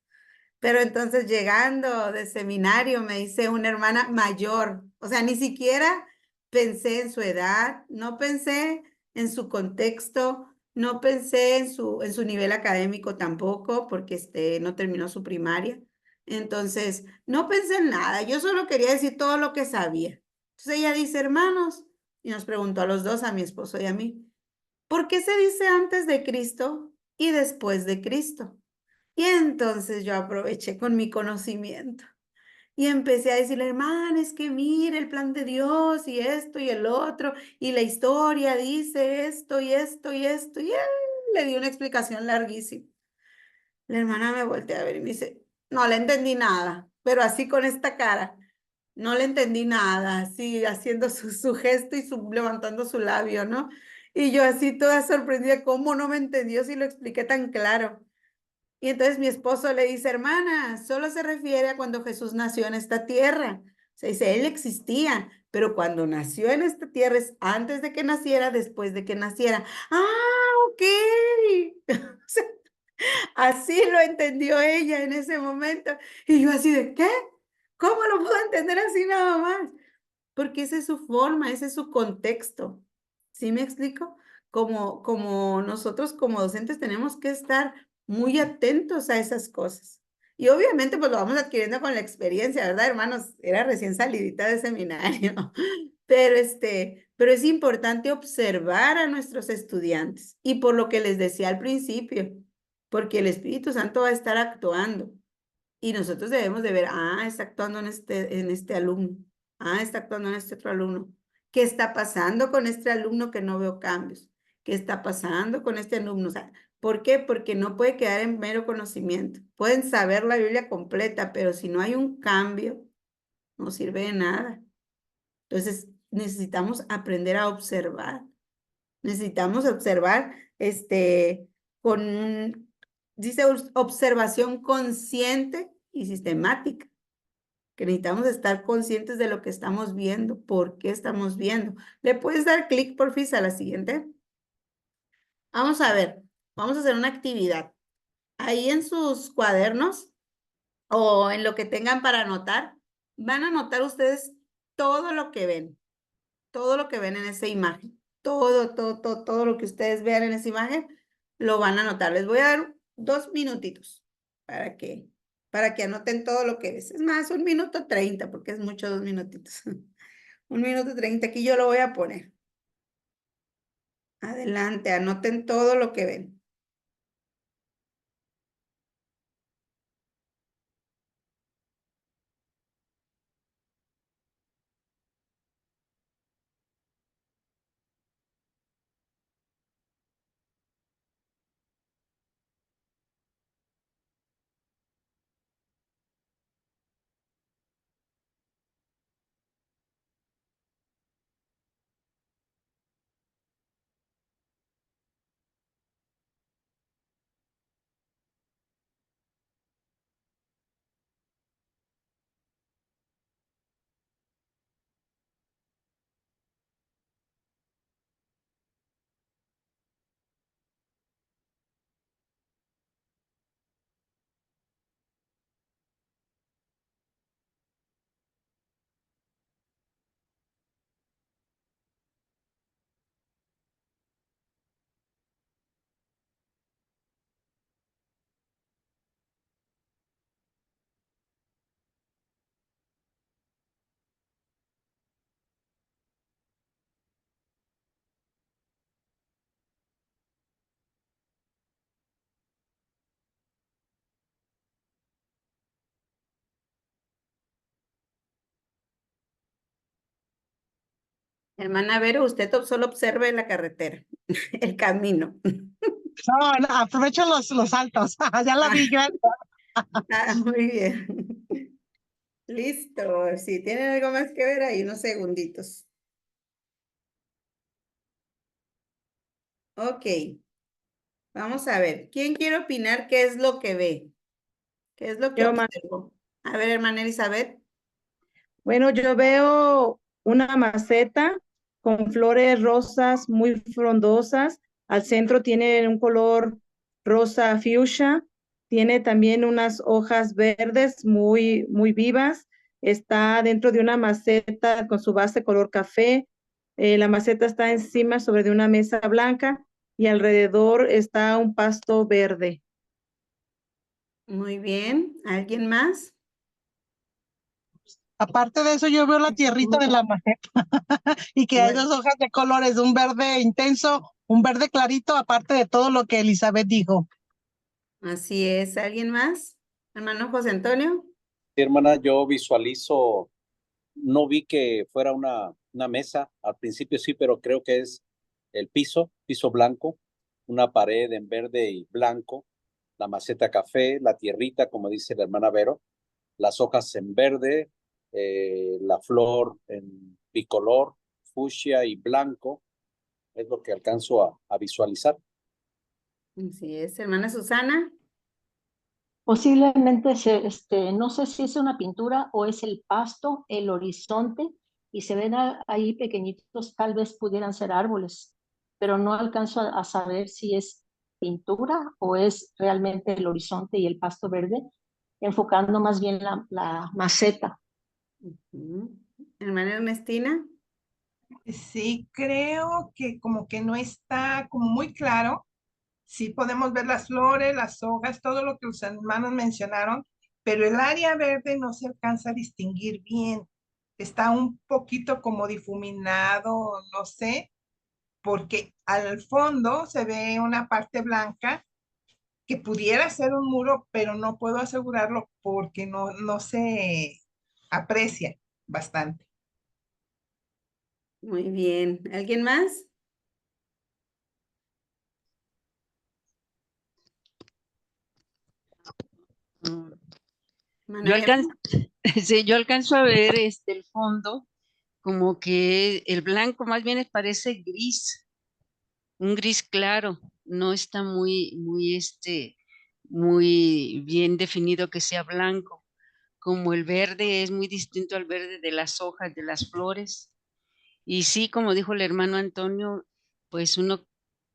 S4: Pero entonces llegando del seminario me dice una hermana mayor, o sea, ni siquiera pensé en su edad, no pensé en su contexto, no pensé en su nivel académico tampoco, porque no terminó su primaria. Entonces, no pensé en nada, yo solo quería decir todo lo que sabía. Entonces ella dice, hermanos, y nos preguntó a los dos, a mi esposo y a mí, ¿por qué se dice antes de Cristo y después de Cristo? Y entonces yo aproveché con mi conocimiento y empecé a decirle, hermana, es que mire el plan de Dios y esto y el otro, y la historia dice esto y esto y esto, y él le dio una explicación larguísima. La hermana me voltea a ver y me dice, no le entendí nada, pero así con esta cara. No le entendí nada, así haciendo su gesto y levantando su labio, ¿no? Y yo así toda sorprendida, ¿cómo no me entendió si lo expliqué tan claro? Y entonces mi esposo le dice, hermana, solo se refiere a cuando Jesús nació en esta tierra. Se dice, él existía, pero cuando nació en esta tierra es antes de que naciera, después de que naciera. Ok. Así lo entendió ella en ese momento. Y yo así de, ¿qué? ¿Cómo lo puedo entender así nada más? Porque esa es su forma, ese es su contexto. ¿Sí me explico? Como nosotros como docentes tenemos que estar muy atentos a esas cosas. Y obviamente pues lo vamos adquiriendo con la experiencia, ¿verdad, hermanos? Era recién salidita de seminario. Pero es importante observar a nuestros estudiantes. Y por lo que les decía al principio, porque el Espíritu Santo va a estar actuando. Y nosotros debemos de ver, está actuando en este alumno. Está actuando en este otro alumno. ¿Qué está pasando con este alumno que no veo cambios? ¿Qué está pasando con este alumno? O sea, ¿por qué? Porque no puede quedar en mero conocimiento. Pueden saber la Biblia completa, pero si no hay un cambio, no sirve de nada. Entonces, necesitamos aprender a observar. Necesitamos observar, dice observación consciente y sistemática, que necesitamos estar conscientes de lo que estamos viendo, por qué estamos viendo. ¿Le puedes dar clic, porfis, a la siguiente? Vamos a ver, vamos a hacer una actividad. Ahí en sus cuadernos o en lo que tengan para anotar, van a anotar ustedes todo lo que ven en esa imagen. Todo lo que ustedes vean en esa imagen, lo van a anotar. Les voy a dar 2 minutitos para que anoten todo lo que ves. Es más, 1:30, porque es mucho 2 minutitos. 1:30, aquí yo lo voy a poner. Adelante, anoten todo lo que ven. Hermana Vero, usted solo observe la carretera, el camino.
S2: No, aprovecho los altos. Ya la vi yo.
S4: Muy bien. Listo. Si tienen algo más que ver ahí, unos segunditos. Ok. Vamos a ver. ¿Quién quiere opinar qué es lo que ve? ¿Qué es lo que
S7: Yo,
S4: observó? A ver, hermana Elizabeth.
S7: bueno, yo veo una maceta con flores rosas muy frondosas. Al centro tiene un color rosa fuchsia. Tiene también unas hojas verdes muy vivas. Está dentro de una maceta con su base color café. La maceta está encima sobre de una mesa blanca y alrededor está un pasto verde.
S4: Muy bien. ¿Alguien más?
S2: Aparte de eso, yo veo la tierrita de la maceta y que hay
S4: Bueno,
S2: dos hojas de colores, un verde intenso, un verde clarito, aparte de todo lo que Elizabeth dijo.
S4: así es. ¿Alguien más? Hermano José Antonio.
S3: Sí, hermana, yo visualizo, no vi que fuera una mesa, al principio sí, pero creo que es el piso blanco, una pared en verde y blanco, la maceta café, la tierrita, como dice la hermana Vero, las hojas en verde, la flor en bicolor, fucsia y blanco, es lo que alcanzo a visualizar.
S4: Así es. Hermana Susana.
S5: Posiblemente, no sé si es una pintura o es el pasto, el horizonte, y se ven ahí pequeñitos, tal vez pudieran ser árboles, pero no alcanzo a saber si es pintura o es realmente el horizonte y el pasto verde, enfocando más bien la maceta?
S4: Hermana Ernestina.
S8: Sí, creo que como que no está como muy claro. Sí podemos ver las flores, las hojas, todo lo que los hermanos mencionaron, pero el área verde no se alcanza a distinguir bien. Está un poquito como difuminado, no sé, porque al fondo se ve una parte blanca que pudiera ser un muro, pero no puedo asegurarlo porque no se aprecia bastante.
S4: Muy bien. ¿Alguien más?
S9: Yo alcanzo, sí, yo alcanzo a ver el fondo, como que el blanco más bien parece gris, un gris claro, no está muy bien definido que sea blanco, como el verde es muy distinto al verde de las hojas, de las flores. Y sí, como dijo el hermano Antonio, pues uno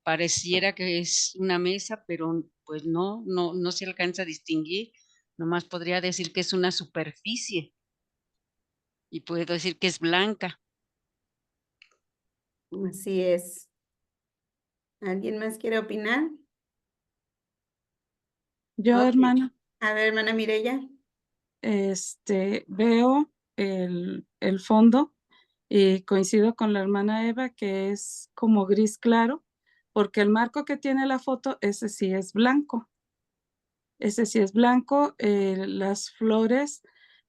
S9: pareciera que es una mesa, pero pues no se alcanza a distinguir. Nomás podría decir que es una superficie y puedo decir que es blanca.
S4: Así es. ¿Alguien más quiere opinar?
S6: Yo,
S4: Ok.
S6: hermana,
S4: A ver, hermana Mireya.
S6: veo el fondo y coincido con la hermana Eva que es como gris claro, porque el marco que tiene la foto, ese sí es blanco. Ese sí es blanco. Las flores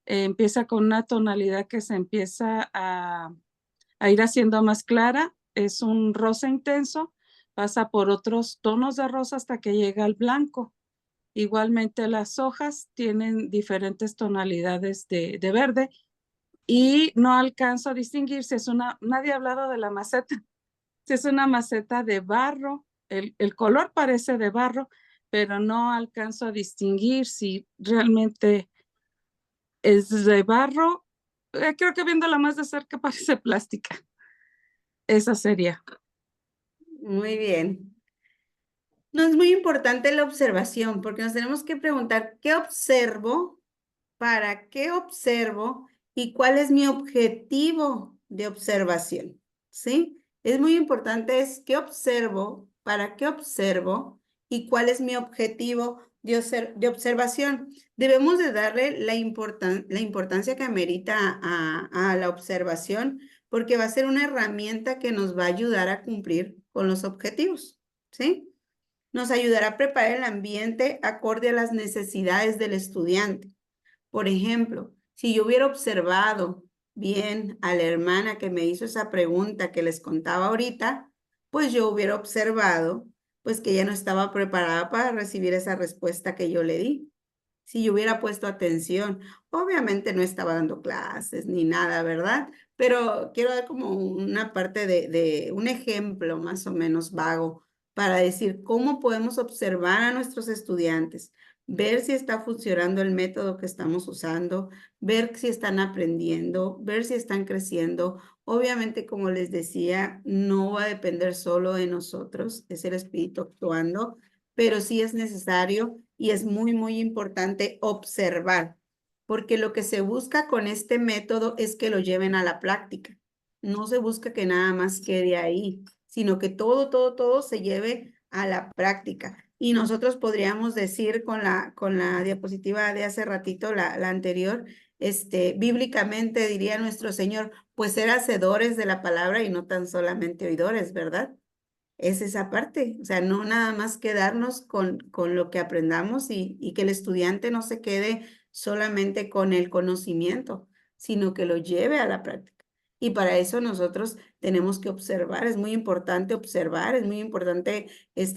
S6: empieza con una tonalidad que se empieza a ir haciendo más clara. Es un rosa intenso, pasa por otros tonos de rosa hasta que llega al blanco. Igualmente las hojas tienen diferentes tonalidades de verde y no alcanzo a distinguir si es nadie ha hablado de la maceta, si es una maceta de barro, el color parece de barro, pero no alcanzo a distinguir si realmente es de barro. Creo que viéndola más de cerca parece plástica. Esa sería.
S4: Muy bien. No es muy importante la observación porque nos tenemos que preguntar qué observo, para qué observo y cuál es mi objetivo de observación, ¿sí? Es muy importante es qué observo, para qué observo y cuál es mi objetivo de observación. Debemos de darle la importancia que amerita a la observación porque va a ser una herramienta que nos va a ayudar a cumplir con los objetivos, ¿sí? Nos ayudará a preparar el ambiente acorde a las necesidades del estudiante. Por ejemplo, si yo hubiera observado bien a la hermana que me hizo esa pregunta que les contaba ahorita, pues yo hubiera observado pues que ella no estaba preparada para recibir esa respuesta que yo le di. Si yo hubiera puesto atención, obviamente no estaba dando clases ni nada, ¿verdad? Pero quiero dar como una parte de un ejemplo más o menos vago para decir cómo podemos observar a nuestros estudiantes, ver si está funcionando el método que estamos usando, ver si están aprendiendo, ver si están creciendo. Obviamente, como les decía, no va a depender solo de nosotros, es el espíritu actuando, pero sí es necesario y es muy importante observar, porque lo que se busca con este método es que lo lleven a la práctica. No se busca que nada más quede ahí, sino que todo se lleve a la práctica. Y nosotros podríamos decir con la diapositiva de hace ratito, la anterior, bíblicamente diría nuestro Señor, pues ser hacedores de la palabra y no tan solamente oidores, ¿verdad? Es esa parte, o sea, no nada más quedarnos con lo que aprendamos y que el estudiante no se quede solamente con el conocimiento, sino que lo lleve a la práctica. Y para eso nosotros tenemos que observar, es muy importante observar, es muy importante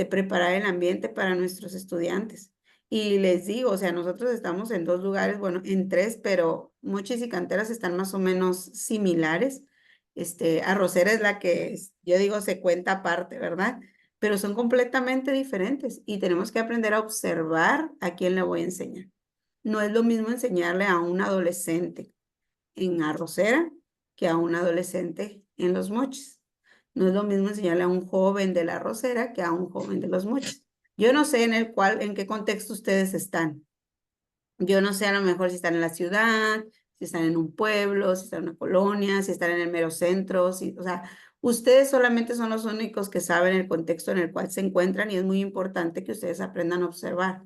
S4: preparar el ambiente para nuestros estudiantes. Y les digo, o sea, nosotros estamos en 2 lugares, bueno, en 3, pero Mochis y Canteras están más o menos similares. Arrocera es la que yo digo se cuenta aparte, ¿verdad? Pero son completamente diferentes y tenemos que aprender a observar a quién le voy a enseñar. No es lo mismo enseñarle a un adolescente en Arrocera que a un adolescente en Los Mochis. No es lo mismo enseñarle a un joven de la Arrocera que a un joven de Los Mochis. Yo no sé en qué contexto ustedes están. Yo no sé a lo mejor si están en la ciudad, si están en un pueblo, si están en una colonia, si están en el mero centro, o sea, ustedes solamente son los únicos que saben el contexto en el cual se encuentran y es muy importante que ustedes aprendan a observar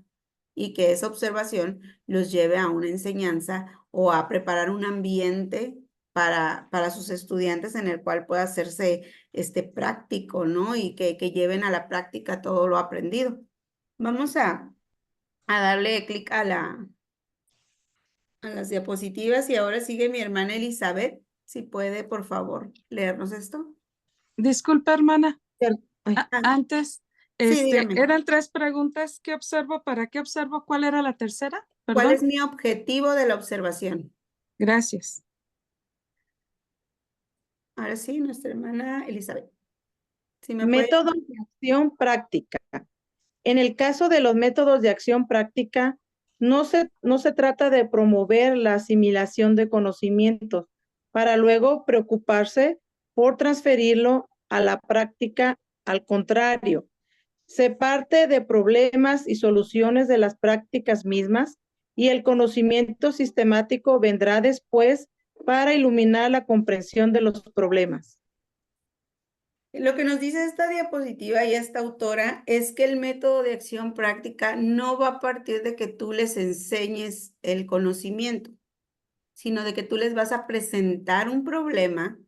S4: y que esa observación los lleve a una enseñanza o a preparar un ambiente para sus estudiantes en el cual pueda hacerse práctico, ¿no? Y que lleven a la práctica todo lo aprendido. Vamos a darle clic a las diapositivas y ahora sigue mi hermana Elizabeth. Si puede, por favor, leernos esto.
S6: Disculpa, hermana.
S7: Ay,
S6: Antes,
S4: Sí, dígame.
S6: eran 3 preguntas. ¿Qué observo? ¿Para qué observo? ¿Cuál era la tercera?
S4: ¿Cuál
S6: Perdón.
S4: es mi objetivo de la observación?
S6: Gracias.
S4: Ahora sí, nuestra hermana Elizabeth. Si me puede...
S7: métodos de acción práctica. En el caso de los métodos de acción práctica, no se trata de promover la asimilación de conocimientos para luego preocuparse por transferirlo a la práctica. Al contrario, se parte de problemas y soluciones de las prácticas mismas y el conocimiento sistemático vendrá después para iluminar la comprensión de los problemas.
S4: Lo que nos dice esta diapositiva y esta autora es que el método de acción práctica no va a partir de que tú les enseñes el conocimiento, sino de que tú les vas a presentar un problema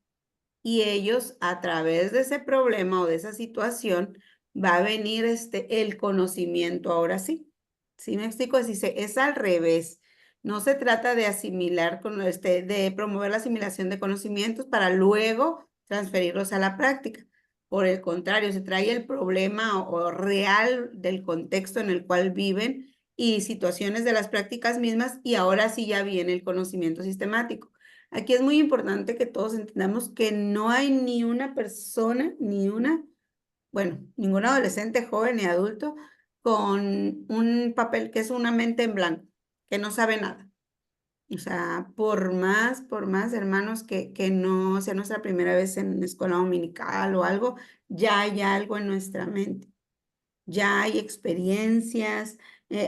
S4: y ellos a través de ese problema o de esa situación va a venir el conocimiento ahora sí. ¿Sí me explico? Es al revés. No se trata de asimilar, de promover la asimilación de conocimientos para luego transferirlos a la práctica. Por el contrario, se trae el problema o real del contexto en el cual viven y situaciones de las prácticas mismas y ahora sí ya viene el conocimiento sistemático. Aquí es muy importante que todos entendamos que no hay ni una persona, ningún adolescente, joven ni adulto con un papel que es una mente en blanco, que no sabe nada. O sea, por más hermanos que no sea nuestra primera vez en escuela dominical o algo, ya hay algo en nuestra mente. Ya hay experiencias,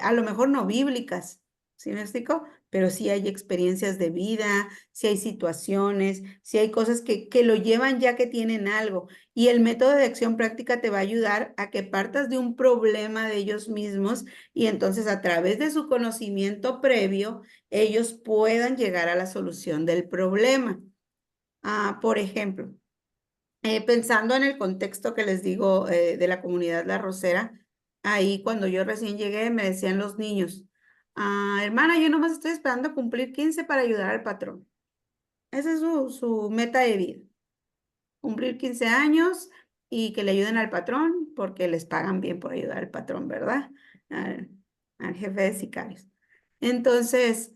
S4: a lo mejor no bíblicas, ¿sí me explico? Pero sí hay experiencias de vida, sí hay situaciones, sí hay cosas que lo llevan ya que tienen algo. Y el método de acción práctica te va a ayudar a que partas de un problema de ellos mismos y entonces a través de su conocimiento previo, ellos puedan llegar a la solución del problema. Por ejemplo, pensando en el contexto que les digo de la comunidad La Rosera, ahí cuando yo recién llegué me decían los niños, hermana, yo nomás estoy esperando cumplir 15 para ayudar al patrón. Esa es su meta de vida. Cumplir 15 años y que le ayuden al patrón porque les pagan bien por ayudar al patrón, ¿verdad? Al jefe de sicarios. Entonces,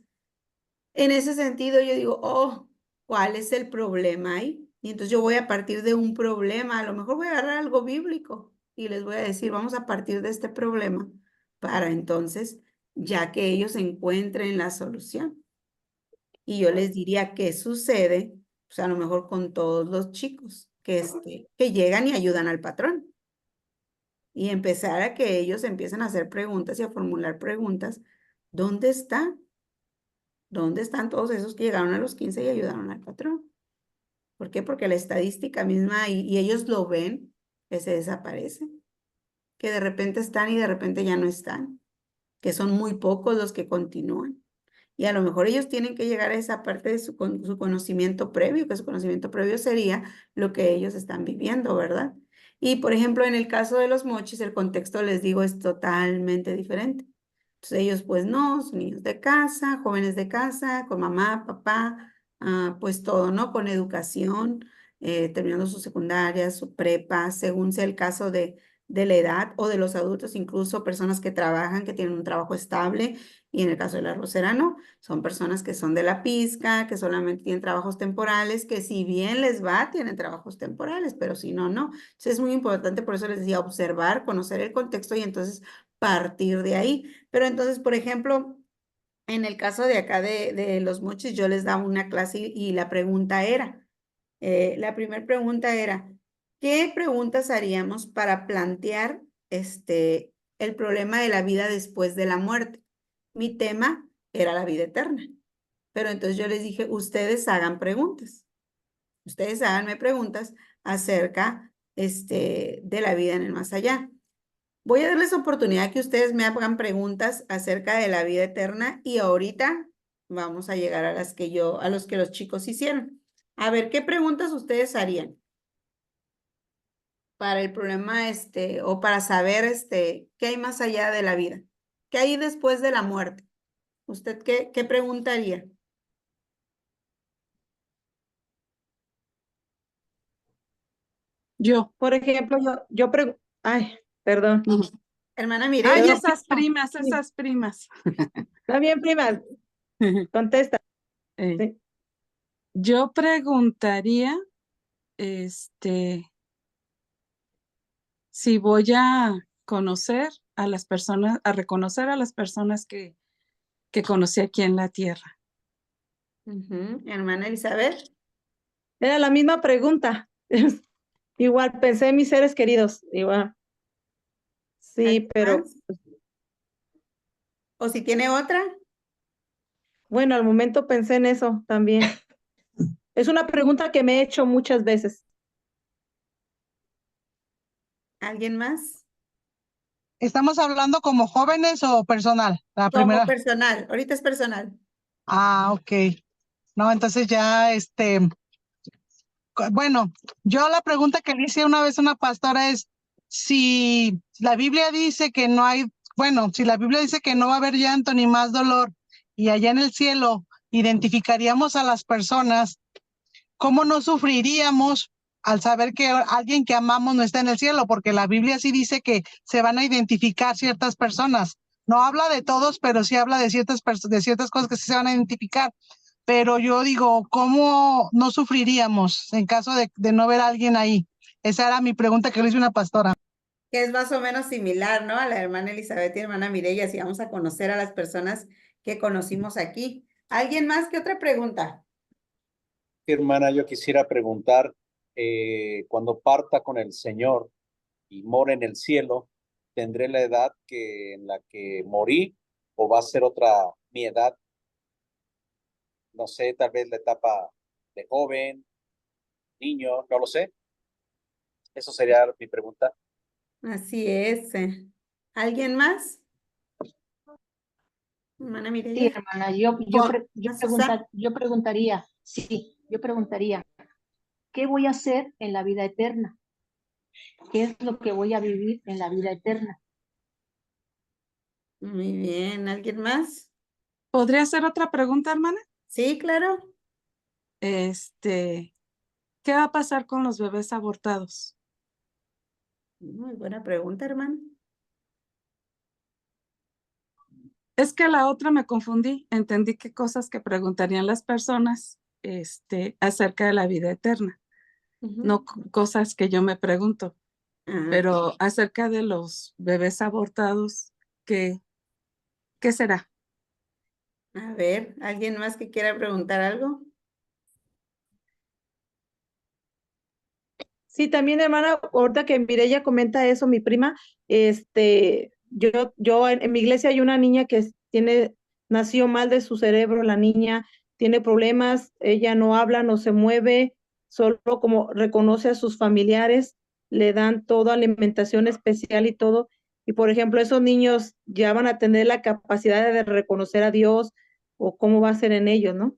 S4: en ese sentido yo digo, ¿cuál es el problema ahí? Y entonces yo voy a partir de un problema, a lo mejor voy a agarrar algo bíblico y les voy a decir, vamos a partir de este problema para entonces, ya que ellos encuentren la solución. Y yo les diría, ¿qué sucede? Pues a lo mejor con todos los chicos que llegan y ayudan al patrón. Y empezar a que ellos empiecen a hacer preguntas y a formular preguntas. ¿Dónde está? ¿Dónde están todos esos que llegaron a los 15 y ayudaron al patrón? ¿Por qué? Porque la estadística misma y ellos lo ven, que se desaparecen, que de repente están y de repente ya no están, que son muy pocos los que continúan. Y a lo mejor ellos tienen que llegar a esa parte de su conocimiento previo, que su conocimiento previo sería lo que ellos están viviendo, ¿verdad? Y por ejemplo, en el caso de los mochis, el contexto, les digo, es totalmente diferente. Entonces ellos pues no, son niños de casa, jóvenes de casa, con mamá, papá, pues todo, ¿no? Con educación, terminando su secundaria, su prepa, según sea el caso de la edad o de los adultos, incluso personas que trabajan, que tienen un trabajo estable, y en el caso de la Rosera no, son personas que son de la pizca, que solamente tienen trabajos temporales, que si bien les va, tienen trabajos temporales, pero si no, no. Entonces es muy importante, por eso les decía, observar, conocer el contexto y entonces partir de ahí. Pero entonces, por ejemplo, en el caso de acá de los mochis, yo les daba una clase y la pregunta era, la primera pregunta era, ¿qué preguntas haríamos para plantear el problema de la vida después de la muerte. Mi tema era la vida eterna. Pero entonces yo les dije, ustedes hagan preguntas. Ustedes háganme preguntas acerca de la vida en el más allá. Voy a darles oportunidad que ustedes me hagan preguntas acerca de la vida eterna y ahorita vamos a llegar a los que los chicos hicieron. A ver, ¿qué preguntas ustedes harían para el problema o para saber qué hay más allá de la vida? ¿Qué hay después de la muerte? ¿Usted qué preguntaría?
S6: Yo.
S7: Por ejemplo, ay, perdón.
S4: Hermana
S6: Ay,
S4: Mireya.
S6: esas primas.
S7: Está bien, prima. Contesta. Sí.
S6: Yo preguntaría, si voy a conocer a las personas, a reconocer a las personas que conocí aquí en la tierra.
S4: Hermana Elizabeth.
S7: Era la misma pregunta. Igual pensé en mis seres queridos, igual. Sí, pero
S4: ¿O si tiene otra?
S7: bueno, al momento pensé en eso también. Es una pregunta que me he hecho muchas veces.
S4: ¿Alguien más?
S2: ¿Estamos hablando como jóvenes o personal? La
S4: Como
S2: primera.
S4: personal, ahorita es personal.
S2: Ah, ok. No, entonces ya, bueno, yo la pregunta que le hice una vez a una pastora es si la Biblia dice que no hay, bueno, si la Biblia dice que no va a haber llanto ni más dolor y allá en el cielo identificaríamos a las personas, ¿cómo no sufriríamos al saber que alguien que amamos no está en el cielo? Porque la Biblia sí dice que se van a identificar ciertas personas. No habla de todos, pero sí habla de ciertas cosas que sí se van a identificar. Pero yo digo, ¿cómo no sufriríamos en caso de no ver a alguien ahí? Esa era mi pregunta que le hice a una pastora.
S4: Que es más o menos similar, ¿no? A la hermana Elizabeth y hermana Mireya, si vamos a conocer a las personas que conocimos aquí. ¿Alguien más? ¿Qué otra pregunta?
S3: Hermana, yo quisiera preguntar, cuando parta con el Señor y more en el cielo, ¿tendré la edad en la que morí o va a ser otra mi edad? No sé, tal vez la etapa de joven, niño, no lo sé. Eso sería mi pregunta.
S4: Así es. ¿Alguien más? Hermana
S5: Sí,
S4: Mireya.
S5: hermana, yo preguntaría, ¿qué voy a hacer en la vida eterna? ¿Qué es lo que voy a vivir en la vida eterna?
S4: Muy bien. ¿Alguien más?
S6: ¿Podría hacer otra pregunta, hermana?
S4: Sí, claro.
S6: ¿Qué va a pasar con los bebés abortados?
S4: Muy buena pregunta, hermano.
S6: Es que la otra me confundí, entendí qué cosas que preguntarían las personas, acerca de la vida eterna, no cosas que yo me pregunto, pero acerca de los bebés abortados, ¿qué será?
S4: A ver, ¿alguien más que quiera preguntar algo?
S7: Sí, también, hermana, ahorita que Mireya comenta eso, mi prima, yo en mi iglesia hay una niña que nació mal de su cerebro, la niña tiene problemas, ella no habla, no se mueve, solo como reconoce a sus familiares, le dan toda alimentación especial y todo, y por ejemplo, esos niños ya van a tener la capacidad de reconocer a Dios o cómo va a ser en ellos, ¿no?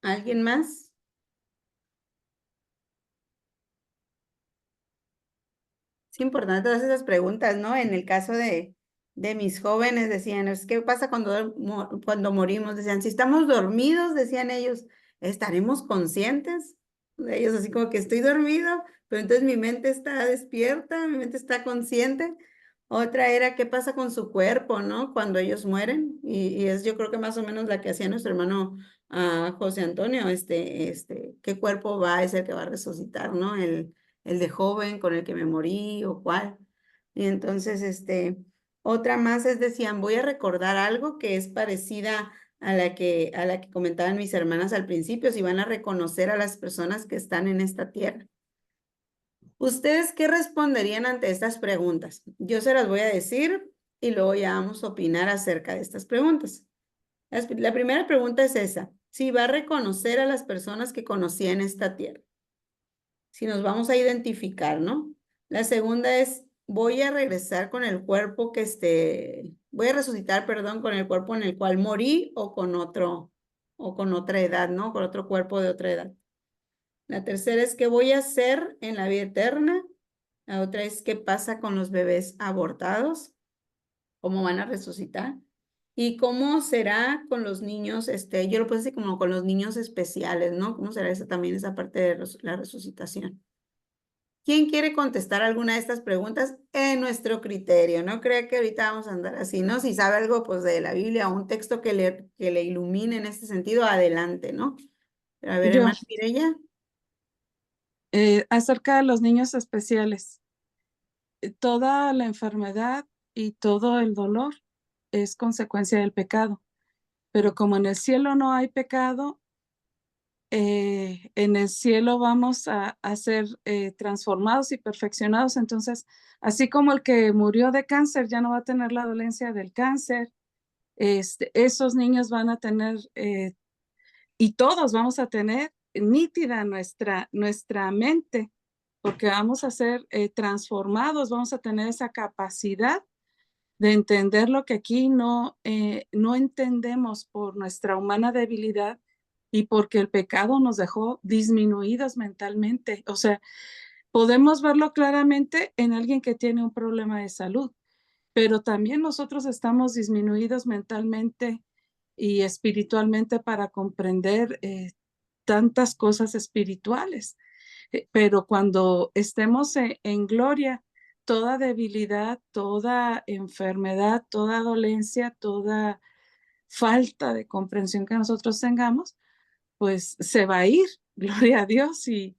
S4: ¿Alguien más? Es importante todas esas preguntas, ¿no? En el caso de mis jóvenes decían, ¿qué pasa cuando morimos? Decían, si estamos dormidos, decían ellos, ¿estaremos conscientes? Ellos así como que estoy dormido, pero entonces mi mente está despierta, mi mente está consciente. Otra era, ¿qué pasa con su cuerpo, no? Cuando ellos mueren. Y es yo creo que más o menos la que hacía nuestro hermano José Antonio, ¿qué cuerpo es el que va a resucitar, no? El de joven con el que me morí o cuál. Y entonces, otra más decían, voy a recordar algo que es parecida a la que comentaban mis hermanas al principio, si van a reconocer a las personas que están en esta tierra. ¿Ustedes qué responderían ante estas preguntas? Yo se las voy a decir y luego ya vamos a opinar acerca de estas preguntas. La primera pregunta es esa, si va a reconocer a las personas que conocía en esta tierra. Si nos vamos a identificar, ¿no? La segunda es, voy a regresar con el cuerpo voy a resucitar, perdón, con el cuerpo en el cual morí o con otra edad, ¿no? Con otro cuerpo de otra edad. La tercera es, ¿qué voy a hacer en la vida eterna? La otra es, ¿qué pasa con los bebés abortados? ¿Cómo van a resucitar? ¿Y cómo será con los niños, yo lo puse así como con los niños especiales, ¿no? ¿Cómo será también esa parte de la resucitación? ¿Quién quiere contestar alguna de estas preguntas en nuestro criterio? No crea que ahorita vamos a andar así, ¿no? Si sabe algo, pues, de la Biblia o un texto que le ilumine en este sentido, adelante, ¿no? Pero a ver,
S6: Yo,
S4: hermana Mireya.
S6: acerca de los niños especiales, toda la enfermedad y todo el dolor es consecuencia del pecado, pero como en el cielo no hay pecado, en el cielo vamos a ser transformados y perfeccionados. Entonces, así como el que murió de cáncer ya no va a tener la dolencia del cáncer, esos niños van a tener, y todos vamos a tener nítida nuestra mente, porque vamos a ser transformados, vamos a tener esa capacidad de entender lo que aquí no entendemos por nuestra humana debilidad y porque el pecado nos dejó disminuidos mentalmente. O sea, podemos verlo claramente en alguien que tiene un problema de salud, pero también nosotros estamos disminuidos mentalmente y espiritualmente para comprender tantas cosas espirituales. Pero cuando estemos en gloria, toda debilidad, toda enfermedad, toda dolencia, toda falta de comprensión que nosotros tengamos, pues se va a ir, gloria a Dios, y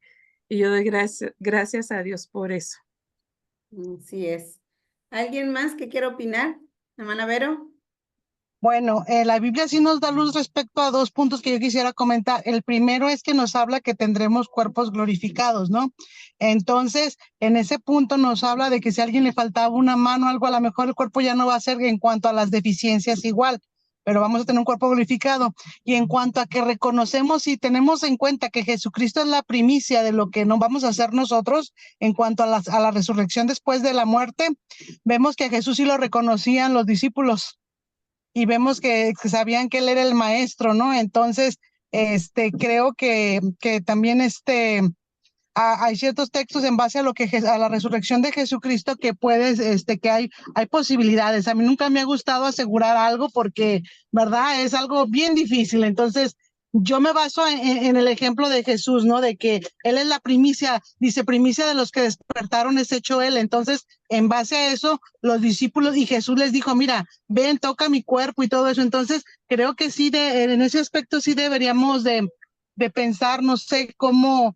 S6: yo doy gracias a Dios por eso.
S4: Así es. ¿Alguien más que quiera opinar? Hermana Vero.
S2: Bueno, la Biblia sí nos da luz respecto a dos puntos que yo quisiera comentar. El primero es que nos habla que tendremos cuerpos glorificados, ¿no? Entonces, en ese punto nos habla de que si a alguien le faltaba una mano o algo, a lo mejor el cuerpo ya no va a ser en cuanto a las deficiencias igual, pero vamos a tener un cuerpo glorificado. Y en cuanto a que reconocemos y tenemos en cuenta que Jesucristo es la primicia de lo que no vamos a hacer nosotros en cuanto a la resurrección después de la muerte, vemos que a Jesús sí lo reconocían los discípulos. Y vemos que sabían que él era el maestro, ¿no? Entonces, creo que también hay ciertos textos en base a lo que a la resurrección de Jesucristo que puedes, que hay posibilidades. A mí nunca me ha gustado asegurar algo porque, ¿verdad? Es algo bien difícil. Entonces, yo me baso en el ejemplo de Jesús, ¿no? De que él es la primicia, dice, primicia de los que despertaron es hecho él. Entonces, en base a eso, los discípulos y Jesús les dijo, mira, ven, toca mi cuerpo y todo eso. Entonces, creo que sí, en ese aspecto sí deberíamos de pensar, no sé, cómo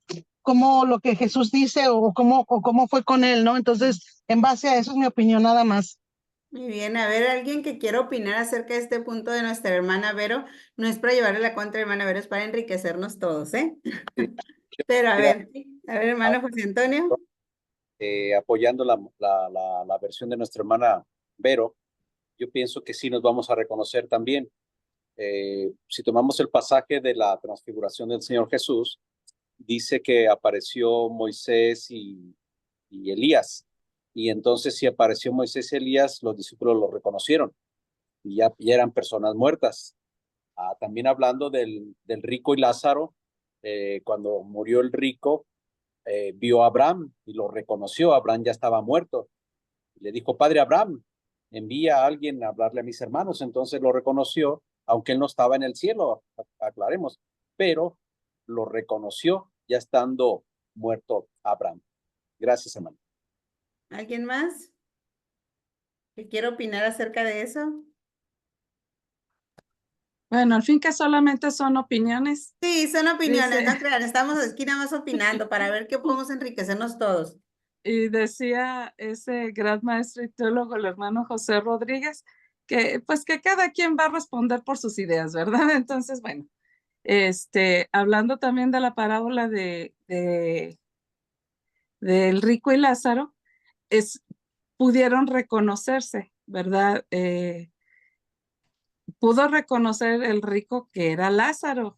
S2: lo que Jesús dice o cómo fue con él, ¿no? Entonces, en base a eso es mi opinión nada más.
S4: Muy bien, a ver, alguien que quiera opinar acerca de este punto de nuestra hermana Vero, no es para llevarle la contra, hermana Vero, es para enriquecernos todos, ¿eh?
S3: Sí.
S4: Pero a
S3: Mira,
S4: ver, hermano José Antonio.
S3: apoyando la versión de nuestra hermana Vero, yo pienso que sí nos vamos a reconocer también. Si tomamos el pasaje de la transfiguración del Señor Jesús, dice que apareció Moisés y Elías. Y entonces si apareció Moisés y Elías, los discípulos lo reconocieron y ya eran personas muertas. También hablando del rico y Lázaro, cuando murió el rico, vio a Abraham y lo reconoció. Abraham ya estaba muerto. Le dijo, Padre Abraham, envía a alguien a hablarle a mis hermanos. Entonces lo reconoció, aunque él no estaba en el cielo, aclaremos, pero lo reconoció ya estando muerto Abraham. Gracias, hermano.
S4: ¿Alguien más que quiera opinar acerca de eso?
S6: Bueno, al fin que solamente son opiniones.
S4: Sí, son opiniones,
S6: Dice,
S4: no crean, estamos aquí nada más opinando para ver qué podemos enriquecernos todos.
S6: y decía ese gran maestro y teólogo, el hermano José Rodríguez, pues que cada quien va a responder por sus ideas, ¿verdad? Entonces, bueno, hablando también de la parábola del rico y Lázaro, pudieron reconocerse, ¿verdad? Pudo reconocer el rico que era Lázaro,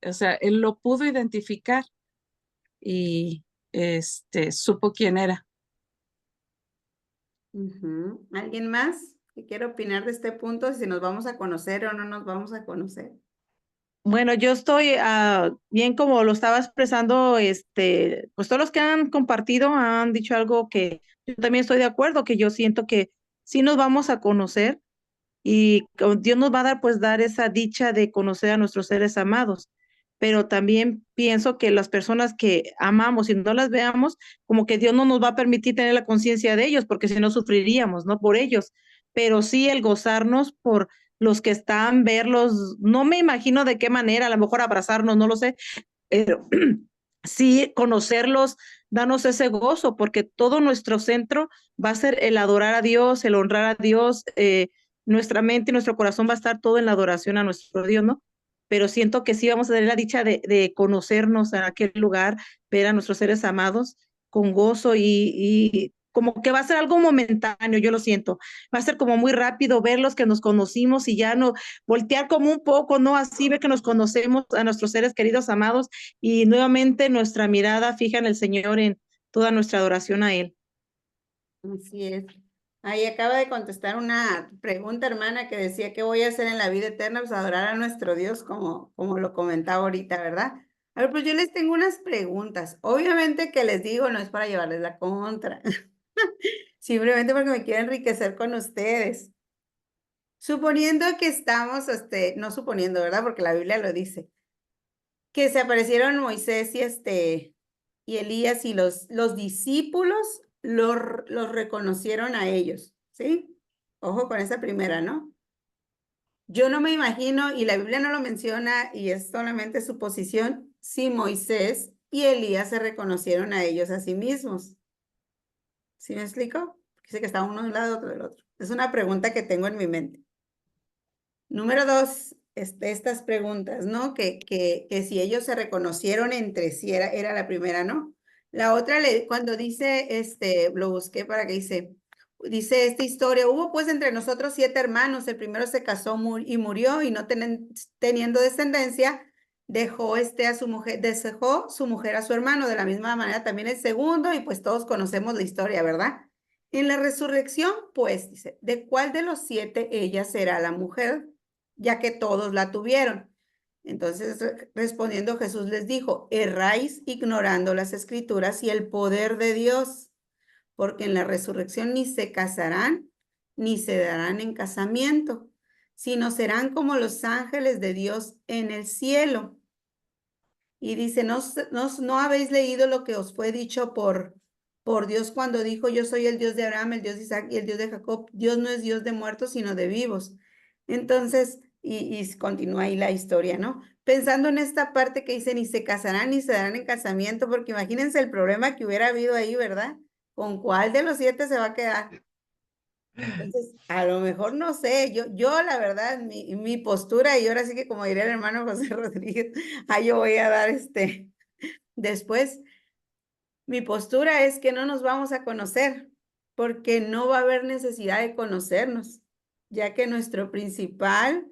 S6: o sea, él lo pudo identificar y supo quién era.
S4: ¿Alguien más que quiera opinar de este punto? Si nos vamos a conocer o no nos vamos a conocer.
S7: Bueno, yo estoy bien como lo estaba expresando, pues todos los que han compartido han dicho algo que yo también estoy de acuerdo, que yo siento que sí nos vamos a conocer y Dios nos va a dar esa dicha de conocer a nuestros seres amados. Pero también pienso que las personas que amamos y no las veamos, como que Dios no nos va a permitir tener la conciencia de ellos, porque si no sufriríamos, ¿no? Por ellos. Pero sí el gozarnos por los que están, verlos, no me imagino de qué manera, a lo mejor abrazarnos, no lo sé, pero sí conocerlos, danos ese gozo, porque todo nuestro centro va a ser el adorar a Dios, el honrar a Dios, nuestra mente y nuestro corazón va a estar todo en la adoración a nuestro Dios, ¿no? Pero siento que sí vamos a tener la dicha de conocernos en aquel lugar, ver a nuestros seres amados con gozo y como que va a ser algo momentáneo, yo lo siento. Va a ser como muy rápido verlos que nos conocimos y ya no voltear como un poco, ¿no? Así ver que nos conocemos a nuestros seres queridos amados y nuevamente nuestra mirada fija en el Señor, en toda nuestra adoración a Él.
S4: Así es. Ahí acaba de contestar una pregunta, hermana, que decía, ¿qué voy a hacer en la vida eterna? Pues adorar a nuestro Dios, como lo comentaba ahorita, ¿verdad? A ver, pues yo les tengo unas preguntas. Obviamente que les digo, no es para llevarles la contra. Simplemente porque me quiero enriquecer con ustedes. Suponiendo que estamos, no suponiendo, ¿verdad? Porque la Biblia lo dice, que se aparecieron Moisés y Elías y los discípulos los reconocieron a ellos, ¿sí? Ojo con esa primera, ¿no? Yo no me imagino, y la Biblia no lo menciona, y es solamente suposición, si Moisés y Elías se reconocieron a ellos a sí mismos. ¿Sí me explico? Dice que está uno de un lado, otro del otro. Es una pregunta que tengo en mi mente. Número 2, estas preguntas, ¿no? Que si ellos se reconocieron entre sí, era la primera, ¿no? La otra, cuando dice, lo busqué para que dice esta historia, hubo pues entre nosotros 7 hermanos, el primero se casó y murió y no teniendo descendencia, dejó a su mujer, dejó su mujer a su hermano, de la misma manera también el segundo, y pues todos conocemos la historia, ¿verdad? En la resurrección, pues, dice, ¿de cuál de los 7 ella será la mujer? Ya que todos la tuvieron. Entonces, respondiendo Jesús les dijo, erráis ignorando las escrituras y el poder de Dios, porque en la resurrección ni se casarán, ni se darán en casamiento, sino serán como los ángeles de Dios en el cielo. Y dice, no habéis leído lo que os fue dicho por Dios cuando dijo, yo soy el Dios de Abraham, el Dios de Isaac y el Dios de Jacob. Dios no es Dios de muertos, sino de vivos. Entonces, y continúa ahí la historia, ¿no? Pensando en esta parte que dice, ni se casarán ni se darán en casamiento, porque imagínense el problema que hubiera habido ahí, ¿verdad? ¿Con cuál de los 7 se va a quedar? Entonces, a lo mejor no sé, yo la verdad, mi postura, y ahora sí que como diría el hermano José Rodríguez, yo voy a dar después, mi postura es que no nos vamos a conocer, porque no va a haber necesidad de conocernos, ya que nuestro principal,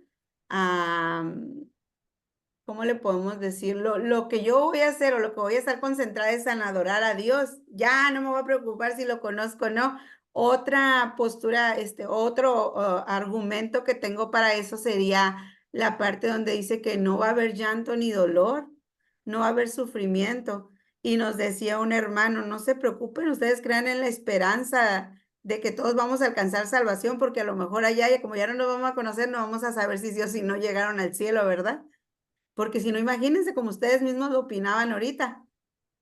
S4: ¿cómo le podemos decirlo? Lo que yo voy a hacer o lo que voy a estar concentrada es en adorar a Dios. Ya no me voy a preocupar si lo conozco o no. Otra postura, otro argumento que tengo para eso sería la parte donde dice que no va a haber llanto ni dolor, no va a haber sufrimiento. Y nos decía un hermano, no se preocupen, ustedes crean en la esperanza de que todos vamos a alcanzar salvación, porque a lo mejor allá, como ya no nos vamos a conocer, no vamos a saber si sí o si no llegaron al cielo, ¿verdad? Porque si no, imagínense como ustedes mismos lo opinaban ahorita,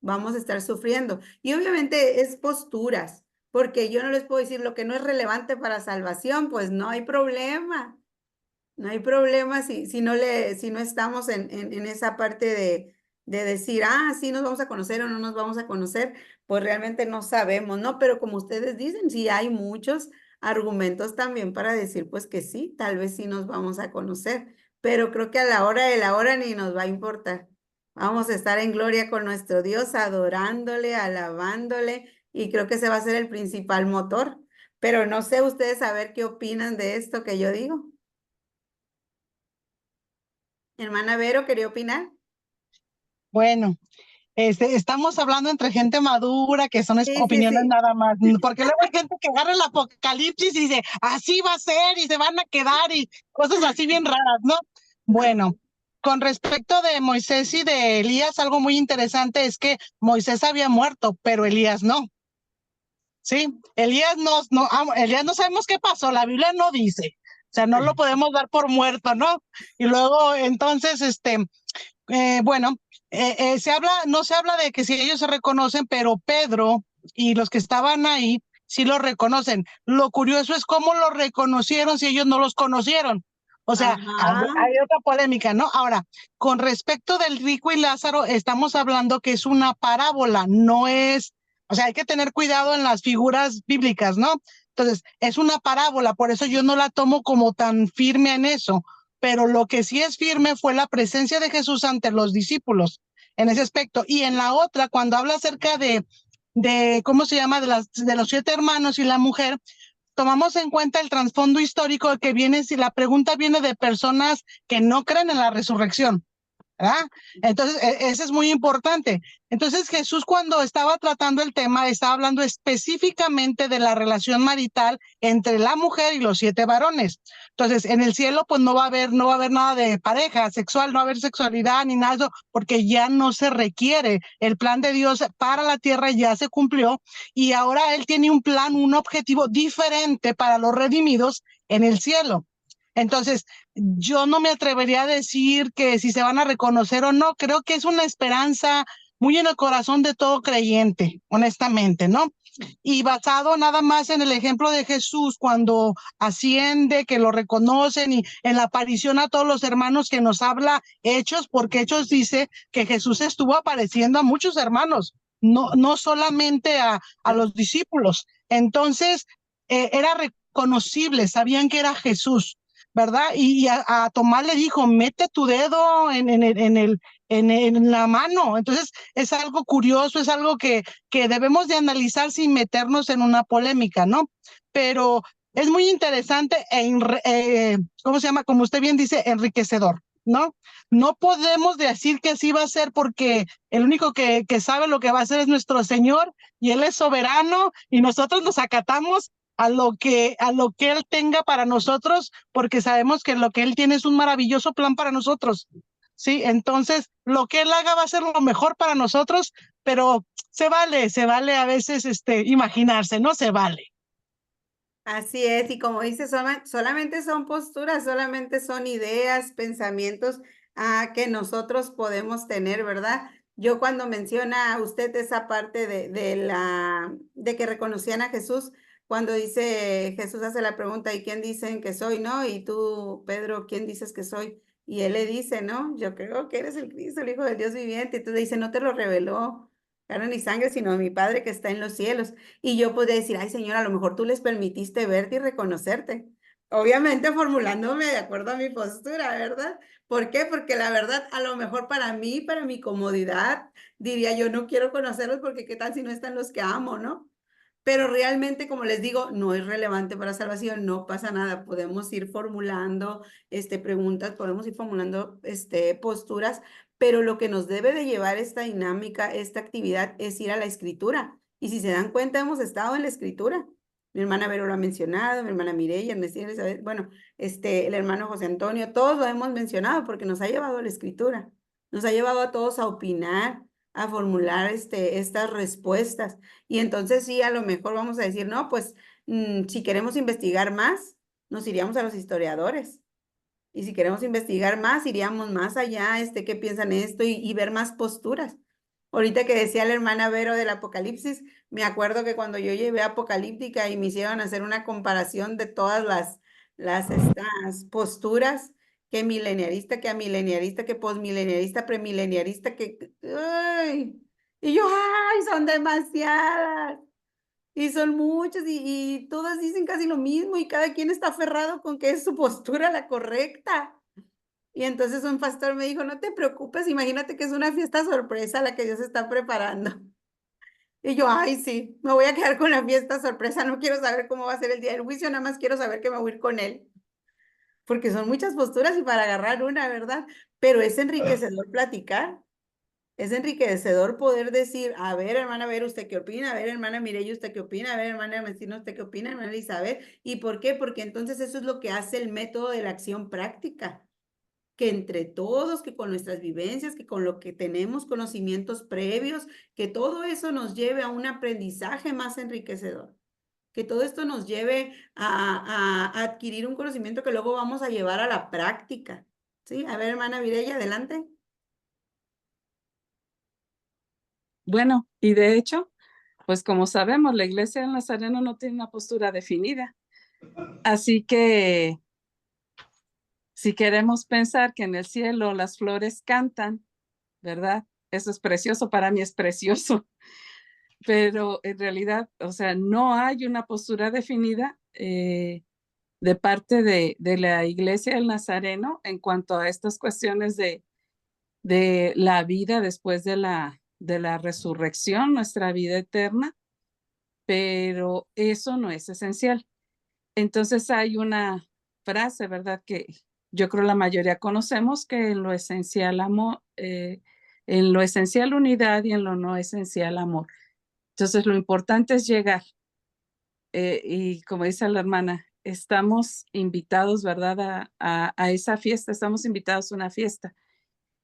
S4: vamos a estar sufriendo. Y obviamente es posturas, porque yo no les puedo decir lo que no es relevante para salvación, pues no hay problema. No hay problema si no estamos en esa parte de decir, sí nos vamos a conocer o no nos vamos a conocer, pues realmente no sabemos, ¿no? Pero como ustedes dicen, sí hay muchos argumentos también para decir pues que sí, tal vez sí nos vamos a conocer, pero creo que a la hora de la hora ni nos va a importar. Vamos a estar en gloria con nuestro Dios, adorándole, alabándole, y creo que ese va a ser el principal motor. Pero no sé ustedes a ver qué opinan de esto que yo digo. Hermana Vero, ¿quería opinar?
S2: Bueno, estamos hablando entre gente madura, que son
S4: Sí, sí,
S2: opiniones
S4: sí.
S2: nada más, porque luego hay gente que agarra el apocalipsis y dice, así va a ser, y se van a quedar, y cosas así bien raras, ¿no? Bueno, con respecto de Moisés y de Elías, algo muy interesante es que Moisés había muerto, pero Elías no. Sí, Elías Elías no sabemos qué pasó, la Biblia no dice, o sea, no lo podemos dar por muerto, ¿no? Y luego, entonces, bueno, no se habla de que si ellos se reconocen, pero Pedro y los que estaban ahí sí lo reconocen. Lo curioso es cómo lo reconocieron si ellos no los conocieron. O sea, hay otra polémica, ¿no? Ahora, con respecto del rico y Lázaro, estamos hablando que es una parábola, no es, o sea, hay que tener cuidado en las figuras bíblicas, ¿no? Entonces, es una parábola, por eso yo no la tomo como tan firme en eso, pero lo que sí es firme fue la presencia de Jesús ante los discípulos en ese aspecto. Y en la otra, cuando habla acerca de ¿cómo se llama? De los 7 hermanos y la mujer, tomamos en cuenta el trasfondo histórico que viene, si la pregunta viene de personas que no creen en la resurrección. ¿verdad? Entonces, ese es muy importante. Entonces, Jesús cuando estaba tratando el tema, estaba hablando específicamente de la relación marital entre la mujer y los 7 varones. Entonces, en el cielo, pues no va a haber nada de pareja sexual, no va a haber sexualidad ni nada de eso, porque ya no se requiere. El plan de Dios para la tierra ya se cumplió y ahora Él tiene un plan, un objetivo diferente para los redimidos en el cielo. Entonces, yo no me atrevería a decir que si se van a reconocer o no, creo que es una esperanza muy en el corazón de todo creyente, honestamente, ¿no? Y basado nada más en el ejemplo de Jesús cuando asciende, que lo reconocen y en la aparición a todos los hermanos que nos habla Hechos, porque Hechos dice que Jesús estuvo apareciendo a muchos hermanos, no solamente a los discípulos. Entonces, era reconocible, sabían que era Jesús. ¿Verdad? Y a Tomás le dijo, mete tu dedo en la mano. Entonces, es algo curioso, es algo que debemos de analizar sin meternos en una polémica, ¿no? Pero es muy interesante ¿cómo se llama? Como usted bien dice, enriquecedor, ¿no? No podemos decir que así va a ser porque el único que sabe lo que va a hacer es nuestro Señor y Él es soberano y nosotros nos acatamos a lo que Él tenga para nosotros, porque sabemos que lo que Él tiene es un maravilloso plan para nosotros, ¿sí? Entonces, lo que Él haga va a ser lo mejor para nosotros, pero se vale a veces imaginarse, ¿no? Se vale.
S4: Así es, y como dice, solamente son posturas, solamente son ideas, pensamientos que nosotros podemos tener, ¿verdad? Yo cuando menciona a usted esa parte de que reconocían a Jesús, cuando dice, Jesús hace la pregunta, ¿y quién dicen que soy, no? Y tú, Pedro, ¿quién dices que soy? Y él le dice, ¿no? Yo creo que eres el Cristo, el Hijo del Dios viviente. Y tú le dice, no te lo reveló carne ni sangre, sino mi Padre que está en los cielos. Y yo podría decir, ay Señor, a lo mejor tú les permitiste verte y reconocerte. Obviamente formulándome de acuerdo a mi postura, ¿verdad? ¿Por qué? Porque la verdad, a lo mejor para mí, para mi comodidad, diría yo, no quiero conocerlos porque qué tal si no están los que amo, ¿no? Pero realmente, como les digo, no es relevante para salvación, no pasa nada. Podemos ir formulando preguntas, podemos ir formulando posturas, pero lo que nos debe de llevar esta dinámica, esta actividad, es ir a la escritura. Y si se dan cuenta, hemos estado en la escritura. Mi hermana Vero lo ha mencionado, mi hermana Mireya, Ernestina Elizabeth, bueno, el hermano José Antonio, todos lo hemos mencionado porque nos ha llevado a la escritura. Nos ha llevado a todos a opinar, a formular estas respuestas. Y entonces sí, a lo mejor vamos a decir, no, pues si queremos investigar más, nos iríamos a los historiadores. Y si queremos investigar más, iríamos más allá, qué piensan esto y ver más posturas. Ahorita que decía la hermana Vero del Apocalipsis, me acuerdo que cuando yo llevé Apocalíptica y me hicieron hacer una comparación de todas estas posturas, que mileniarista, que amileniarista, que posmileniarista, premileniarista, ¡ay! Y yo, ¡ay! Son demasiadas. Y son muchas y todas dicen casi lo mismo y cada quien está aferrado con que es su postura la correcta. Y entonces un pastor me dijo, no te preocupes, imagínate que es una fiesta sorpresa la que Dios está preparando. Y yo, ay, sí, me voy a quedar con la fiesta sorpresa, no quiero saber cómo va a ser el día del juicio, nada más quiero saber que me voy a ir con él. Porque son muchas posturas y para agarrar una, ¿verdad? Pero es enriquecedor platicar. Es enriquecedor poder decir, a ver, hermana, a ver, ¿usted qué opina? A ver, hermana Mireya, ¿usted qué opina? A ver, hermana Mestina, ¿usted qué opina? Hermana Elizabeth. ¿Y por qué? Porque entonces eso es lo que hace el método de la acción práctica. Que entre todos, que con nuestras vivencias, que con lo que tenemos conocimientos previos, que todo eso nos lleve a un aprendizaje más enriquecedor. Que todo esto nos lleve a adquirir un conocimiento que luego vamos a llevar a la práctica. ¿Sí? A ver, hermana Mireya, adelante.
S6: Bueno, y de hecho, pues como sabemos, la Iglesia del Nazareno no tiene una postura definida. Así que si queremos pensar que en el cielo las flores cantan, ¿verdad? Eso es precioso, para mí es precioso, pero en realidad, o sea, no hay una postura definida de parte de la Iglesia del Nazareno en cuanto a estas cuestiones de la vida después de la resurrección, nuestra vida eterna, pero eso no es esencial. Entonces hay una frase, ¿verdad? Que yo creo la mayoría conocemos, que en lo esencial amor, en lo esencial unidad y en lo no esencial amor. Entonces lo importante es llegar. Y como dice la hermana, estamos invitados, ¿verdad? A esa fiesta, estamos invitados a una fiesta.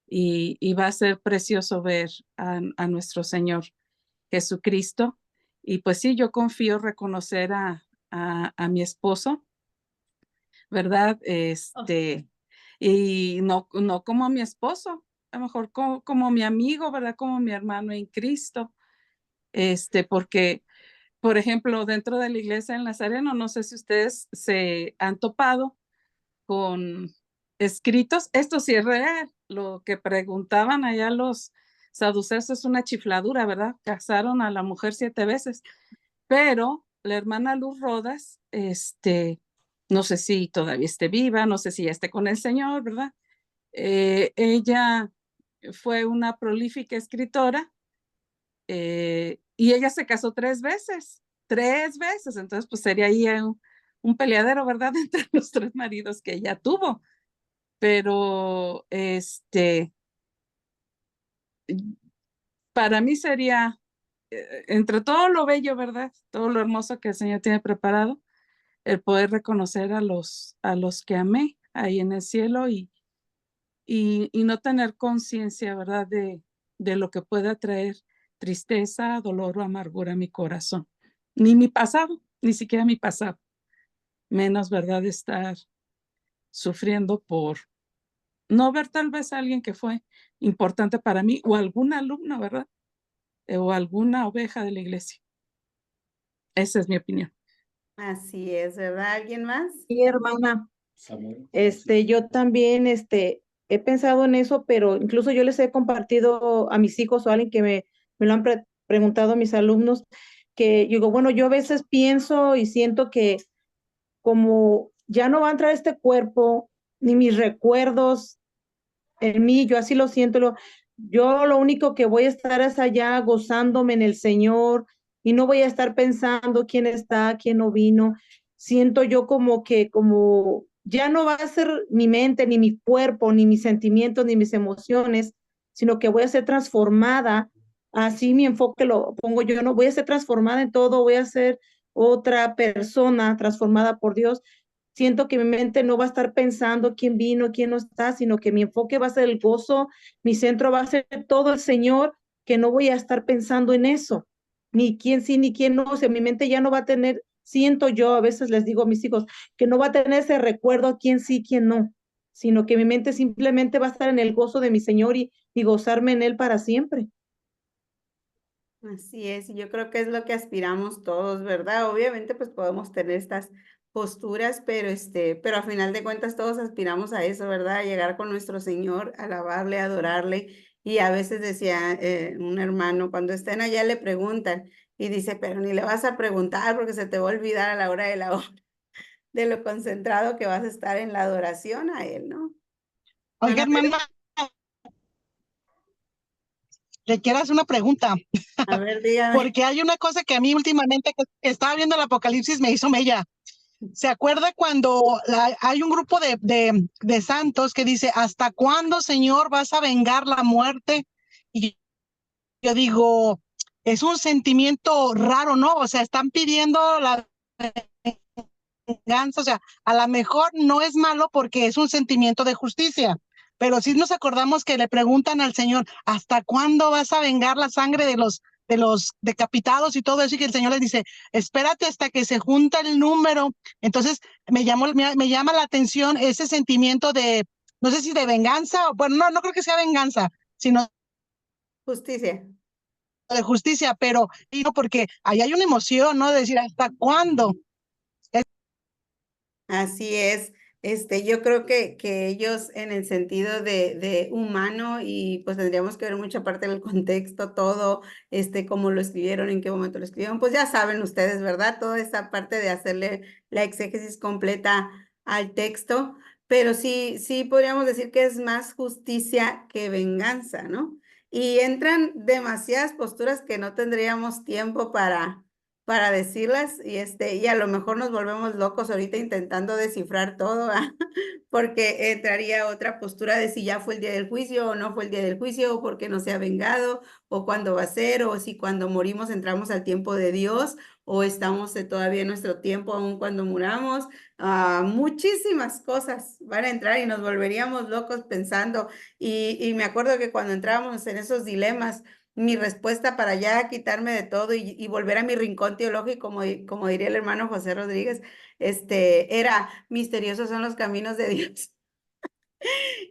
S6: Y va a ser precioso ver a nuestro Señor Jesucristo. Y pues sí, yo confío reconocer a mi esposo, ¿verdad? Y no como mi esposo, a lo mejor como mi amigo, ¿verdad? Como mi hermano en Cristo. Porque, por ejemplo, dentro de la iglesia en Nazareno, no sé si ustedes se han topado con escritos, esto sí es real, lo que preguntaban allá los saduceos es una chifladura, ¿verdad? Casaron a la mujer 7 veces, pero la hermana Luz Rodas, no sé si todavía esté viva, no sé si ya esté con el Señor, ¿verdad? Ella fue una prolífica escritora y ella se casó 3 veces, entonces pues sería ahí un peleadero, ¿verdad? Entre los 3 maridos que ella tuvo, pero para mí sería, entre todo lo bello, ¿verdad? Todo lo hermoso que el Señor tiene preparado, el poder reconocer a los que amé ahí en el cielo y no tener conciencia, ¿verdad? De lo que pueda traer tristeza, dolor o amargura a mi corazón. Ni mi pasado, ni siquiera mi pasado. Menos, ¿verdad? Estar sufriendo por no ver tal vez a alguien que fue importante para mí o alguna alumna, ¿verdad? O alguna oveja de la iglesia. Esa es mi opinión.
S4: Así es, ¿verdad? ¿Alguien más?
S7: Sí, hermana. Yo también, he pensado en eso, pero incluso yo les he compartido a mis hijos o a alguien que me lo han preguntado a mis alumnos, que yo digo, bueno, yo a veces pienso y siento que como ya no va a entrar este cuerpo, ni mis recuerdos en mí, yo así lo siento, yo lo único que voy a estar es allá gozándome en el Señor y no voy a estar pensando quién está, quién no vino. Siento yo como ya no va a ser mi mente, ni mi cuerpo, ni mis sentimientos, ni mis emociones, sino que voy a ser transformada. Así mi enfoque lo pongo yo, no voy a ser transformada en todo, voy a ser otra persona transformada por Dios. Siento que mi mente no va a estar pensando quién vino, quién no está, sino que mi enfoque va a ser el gozo, mi centro va a ser todo el Señor, que no voy a estar pensando en eso, ni quién sí, ni quién no, o sea, mi mente ya no va a tener, siento yo, a veces les digo a mis hijos, que no va a tener ese recuerdo quién sí, quién no, sino que mi mente simplemente va a estar en el gozo de mi Señor y gozarme en Él para siempre.
S4: Así es, y yo creo que es lo que aspiramos todos, ¿verdad? Obviamente, pues podemos tener estas posturas, pero a final de cuentas todos aspiramos a eso, ¿verdad? A llegar con nuestro Señor, alabarle, adorarle. Y a veces decía un hermano, cuando estén allá le preguntan, Y dice, pero ni le vas a preguntar porque se te va a olvidar a la hora de lo concentrado que vas a estar en la adoración a él, ¿no?
S2: Oiga, hermana, le quiero hacer una pregunta,
S4: A ver, dígame.
S2: porque hay una cosa que a mí últimamente que estaba viendo el Apocalipsis me hizo mella. ¿Se acuerda cuando hay un grupo de santos que dice, ¿hasta cuándo, Señor, vas a vengar la muerte? Y yo digo, es un sentimiento raro, ¿no? O sea, están pidiendo la venganza, o sea, a lo mejor no es malo porque es un sentimiento de justicia, pero sí nos acordamos que le preguntan al Señor, ¿hasta cuándo vas a vengar la sangre de los decapitados y todo eso? Y que el Señor les dice, espérate hasta que se junta el número. Entonces me llama la atención ese sentimiento de, no sé si de venganza, bueno, no creo que sea venganza, sino
S4: justicia.
S2: De justicia, pero digo porque ahí hay una emoción, ¿no? De decir, ¿hasta cuándo?
S4: Así es. Yo creo que ellos en el sentido de humano, y pues tendríamos que ver mucha parte del contexto, todo, cómo lo escribieron, en qué momento lo escribieron, pues ya saben ustedes, ¿verdad? Toda esa parte de hacerle la exégesis completa al texto, pero sí podríamos decir que es más justicia que venganza, ¿no? Y entran demasiadas posturas que no tendríamos tiempo para decirlas y a lo mejor nos volvemos locos ahorita intentando descifrar todo, ¿verdad? Porque entraría otra postura de si ya fue el día del juicio o no fue el día del juicio, o por qué no se ha vengado, o cuándo va a ser, o si cuando morimos entramos al tiempo de Dios, o estamos todavía en nuestro tiempo aún cuando muramos. Muchísimas cosas van a entrar y nos volveríamos locos pensando. Y me acuerdo que cuando entrábamos en esos dilemas, mi respuesta para ya quitarme de todo y volver a mi rincón teológico, como diría el hermano José Rodríguez, era misteriosos son los caminos de Dios.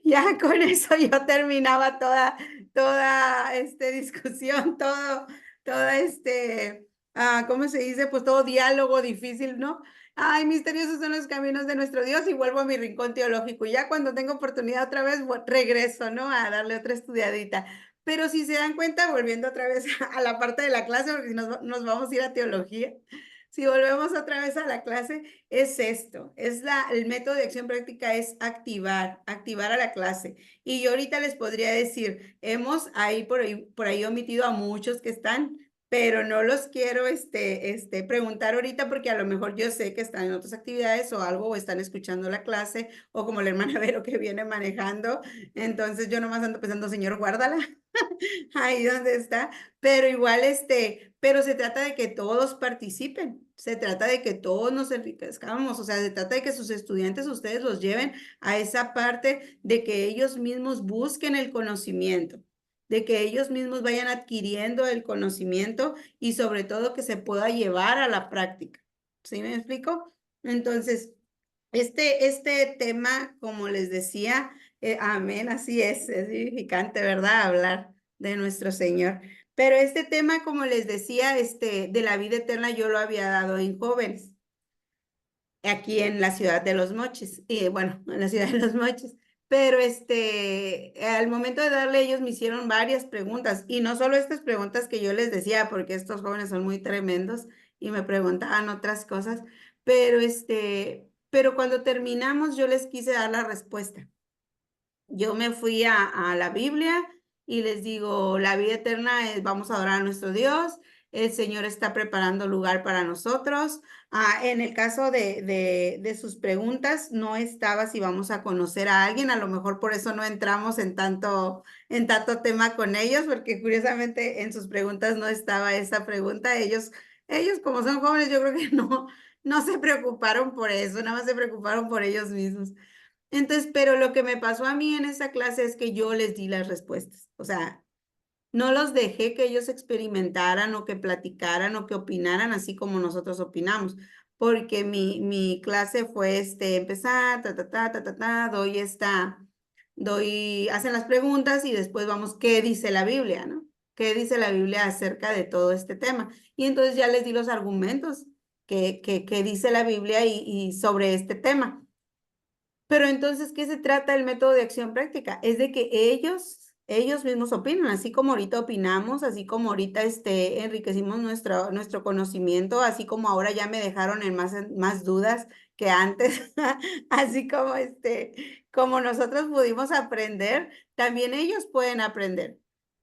S4: Ya con eso yo terminaba toda discusión, toda ¿cómo se dice? Pues todo diálogo difícil, ¿no? Ay, misteriosos son los caminos de nuestro Dios, y vuelvo a mi rincón teológico. Y ya cuando tengo oportunidad otra vez, regreso, ¿no? A darle otra estudiadita. Pero si se dan cuenta, volviendo otra vez a la parte de la clase, porque si nos vamos a ir a teología, si volvemos otra vez a la clase, es esto, el método de acción práctica es activar a la clase. Y yo ahorita les podría decir, hemos por ahí omitido a muchos que están, pero no los quiero preguntar ahorita porque a lo mejor yo sé que están en otras actividades o algo, o están escuchando la clase, o como la hermana Vero que viene manejando, entonces yo nomás ando pensando, Señor, guárdala, ahí donde está, pero igual pero se trata de que todos participen, se trata de que todos nos enriquezcamos, o sea, se trata de que sus estudiantes ustedes los lleven a esa parte de que ellos mismos busquen el conocimiento, de que ellos mismos vayan adquiriendo el conocimiento y sobre todo que se pueda llevar a la práctica. ¿Sí me explico? Entonces, este tema, como les decía, amén, así es vivificante, ¿verdad? Hablar de nuestro Señor. Pero este tema, como les decía, de la vida eterna, yo lo había dado en jóvenes, aquí en la ciudad de Los Mochis, y bueno, en la ciudad de Los Mochis. Pero al momento de darle, ellos me hicieron varias preguntas, y no solo estas preguntas que yo les decía, porque estos jóvenes son muy tremendos y me preguntaban otras cosas, pero cuando terminamos yo les quise dar la respuesta. Yo me fui a la Biblia y les digo, la vida eterna es, vamos a adorar a nuestro Dios, el Señor está preparando lugar para nosotros. En el caso de sus preguntas, no estaba si vamos a conocer a alguien, a lo mejor por eso no entramos en tanto tema con ellos, porque curiosamente en sus preguntas no estaba esa pregunta. Ellos como son jóvenes, yo creo que no se preocuparon por eso, nada más se preocuparon por ellos mismos. Entonces, pero lo que me pasó a mí en esa clase es que yo les di las respuestas. O sea, no los dejé que ellos experimentaran o que platicaran o que opinaran así como nosotros opinamos, porque mi clase fue empezar, hacen las preguntas y después vamos, ¿qué dice la Biblia, no? ¿Qué dice la Biblia acerca de todo este tema? Y entonces ya les di los argumentos que dice la Biblia y sobre este tema. Pero entonces, ¿qué se trata el método de acción práctica? Es de que ellos Ellos mismos opinan, así como ahorita opinamos, así como ahorita enriquecimos nuestro conocimiento, así como ahora ya me dejaron en más dudas que antes, así como como nosotros pudimos aprender, también ellos pueden aprender.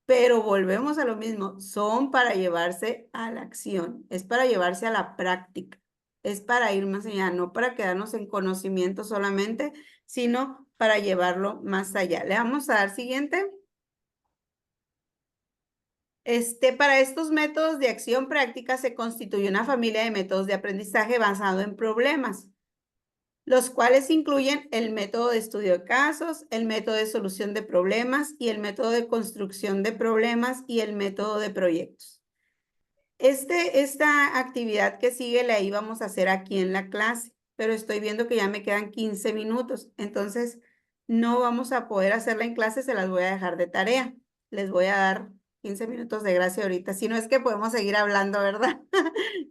S4: Pero volvemos a lo mismo, son para llevarse a la acción, es para llevarse a la práctica, es para ir más allá, no para quedarnos en conocimiento solamente, sino para llevarlo más allá. Le vamos a dar siguiente. Para estos métodos de acción práctica se constituye una familia de métodos de aprendizaje basado en problemas, los cuales incluyen el método de estudio de casos, el método de solución de problemas y el método de construcción de problemas y el método de proyectos. Esta actividad que sigue la íbamos a hacer aquí en la clase, pero estoy viendo que ya me quedan 15 minutos, entonces no vamos a poder hacerla en clase, se las voy a dejar de tarea. Les voy a dar 15 minutos de gracia ahorita, si no es que podemos seguir hablando, ¿verdad?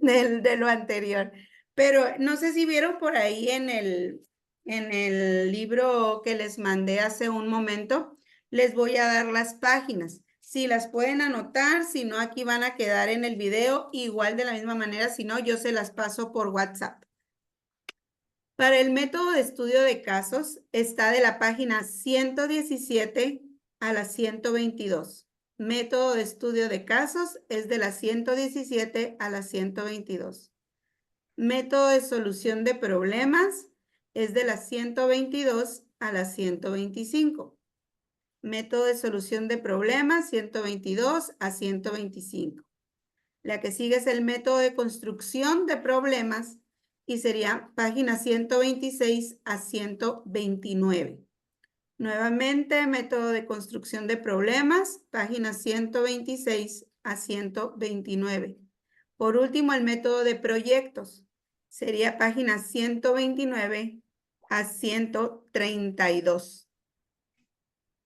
S4: de lo anterior. Pero no sé si vieron por ahí en el libro que les mandé hace un momento, les voy a dar las páginas. Si las pueden anotar, si no, aquí van a quedar en el video, igual de la misma manera, si no, yo se las paso por WhatsApp. Para el método de estudio de casos, está de la página 117 a la 122. Método de estudio de casos es de la 117 a la 122. Método de solución de problemas es de la 122 a la 125. Método de solución de problemas 122 a 125. La que sigue es el método de construcción de problemas y sería página 126 a 129. Nuevamente, método de construcción de problemas, página 126 a 129. Por último, el método de proyectos sería página 129 a 132.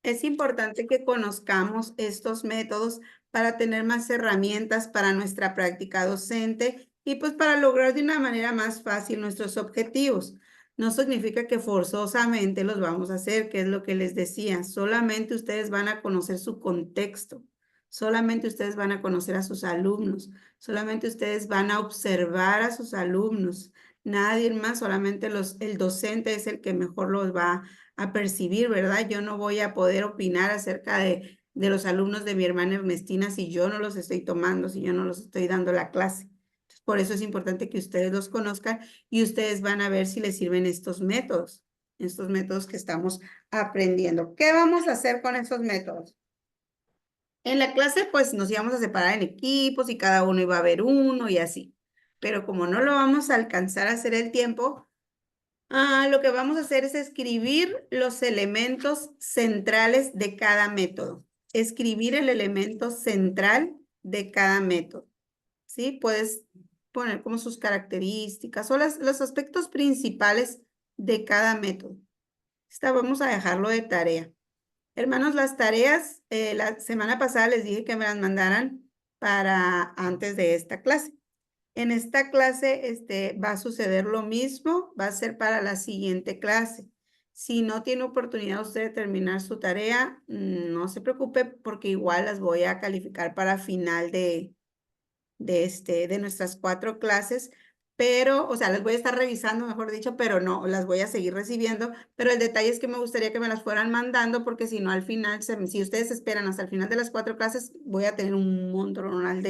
S4: Es importante que conozcamos estos métodos para tener más herramientas para nuestra práctica docente y pues para lograr de una manera más fácil nuestros objetivos. No significa que forzosamente los vamos a hacer, que es lo que les decía. Solamente ustedes van a conocer su contexto. Solamente ustedes van a conocer a sus alumnos. Solamente ustedes van a observar a sus alumnos. Nadie más, solamente el docente es el que mejor los va a percibir, ¿verdad? Yo no voy a poder opinar acerca de los alumnos de mi hermana Ernestina si yo no los estoy tomando, si yo no los estoy dando la clase. Entonces, por eso es importante que ustedes los conozcan y ustedes van a ver si les sirven estos métodos que estamos aprendiendo. ¿Qué vamos a hacer con estos métodos? En la clase, pues, nos íbamos a separar en equipos y cada uno iba a ver uno y así. Pero como no lo vamos a alcanzar a hacer el tiempo, lo que vamos a hacer es escribir los elementos centrales de cada método. Escribir el elemento central de cada método. ¿Sí? Puedes poner como sus características o los aspectos principales de cada método. Vamos a dejarlo de tarea. Hermanos, las tareas, la semana pasada les dije que me las mandaran para antes de esta clase. En esta clase va a suceder lo mismo, va a ser para la siguiente clase. Si no tiene oportunidad usted de terminar su tarea, no se preocupe porque igual las voy a calificar para final de nuestras 4 clases, pero, o sea, las voy a estar revisando, mejor dicho, pero no, las voy a seguir recibiendo, pero el detalle es que me gustaría que me las fueran mandando porque si no al final, si ustedes esperan hasta el final de las 4 clases, voy a tener un montón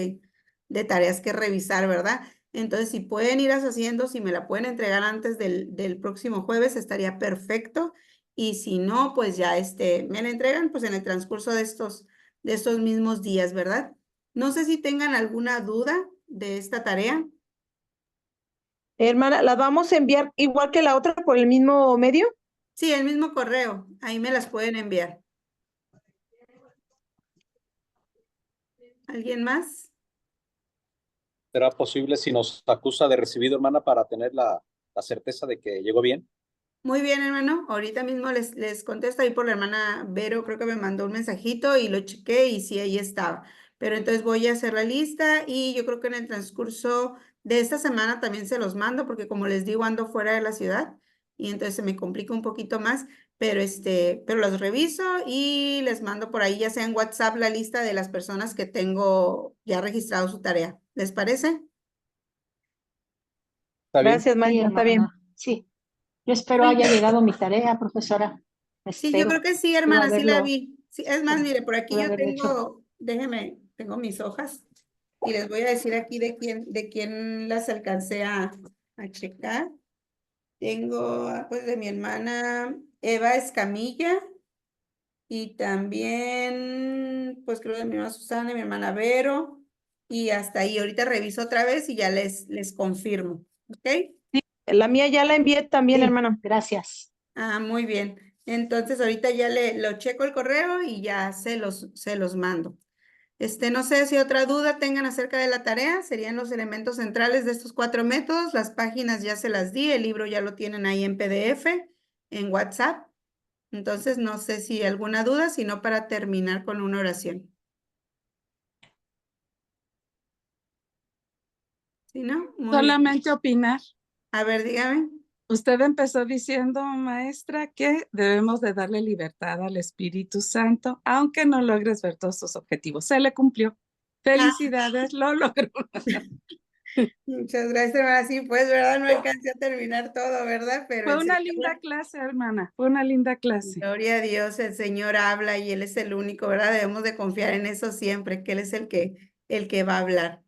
S4: de tareas que revisar, ¿verdad? Entonces, si pueden ir haciendo, si me la pueden entregar antes del próximo jueves, estaría perfecto. Y si no, pues ya me la entregan pues en el transcurso de estos mismos días, ¿verdad? No sé si tengan alguna duda de esta tarea.
S7: Hermana, ¿las vamos a enviar igual que la otra por el mismo medio?
S4: Sí, el mismo correo. Ahí me las pueden enviar. ¿Alguien más?
S3: ¿Será posible si nos acusa de recibido, hermana, para tener la certeza de que llegó bien?
S4: Muy bien, hermano. Ahorita mismo les contesto ahí por la hermana Vero. Creo que me mandó un mensajito y lo chequé y sí, ahí estaba. Pero entonces voy a hacer la lista y yo creo que en el transcurso de esta semana también se los mando porque como les digo, ando fuera de la ciudad y entonces se me complica un poquito más. pero los reviso y les mando por ahí, ya sea en WhatsApp, la lista de las personas que tengo ya registrado su tarea. ¿Les parece?
S3: ¿Está bien?
S7: Gracias,
S5: Sí,
S7: maestra, está bien.
S5: hermana. Sí, yo espero haya llegado mi tarea, profesora.
S4: Sí, yo creo
S5: Espero.
S4: que sí,
S5: Pude
S4: hermana, sí la
S5: haberlo,
S4: vi. Sí, es más, mire, por aquí
S5: pude
S4: yo
S5: haberlo hecho.
S4: tengo mis hojas y les voy a decir aquí de quién las alcancé a checar. Tengo, pues, de mi hermana Eva Escamilla y también, pues, creo de mi hermana Susana, de mi hermana Vero y hasta ahí. Ahorita reviso otra vez y ya les confirmo, ¿ok?
S7: La mía ya la envié también,
S5: Sí,
S7: hermana.
S5: gracias.
S4: Ah, muy bien. Entonces ahorita ya lo checo el correo y ya se los mando. No sé si otra duda tengan acerca de la tarea, serían los elementos centrales de estos 4 métodos, las páginas ya se las di, el libro ya lo tienen ahí en PDF, en WhatsApp. Entonces no sé si alguna duda, sino para terminar con una oración. ¿Sí, no? Muy bien.
S6: Solamente opinar.
S4: A ver, dígame.
S6: Usted empezó diciendo, maestra, que debemos de darle libertad al Espíritu Santo, aunque no logres ver todos sus objetivos. Se le cumplió. Felicidades, lo logró.
S4: Muchas gracias, hermana. Sí, pues, ¿verdad? No alcancé a terminar todo, ¿verdad? Pero
S6: Fue
S4: el
S6: una
S4: Señor,
S6: linda clase, hermana. Fue una linda clase.
S4: gloria a Dios, el Señor habla y Él es el único, ¿verdad? Debemos de confiar en eso siempre, que Él es el que va a hablar.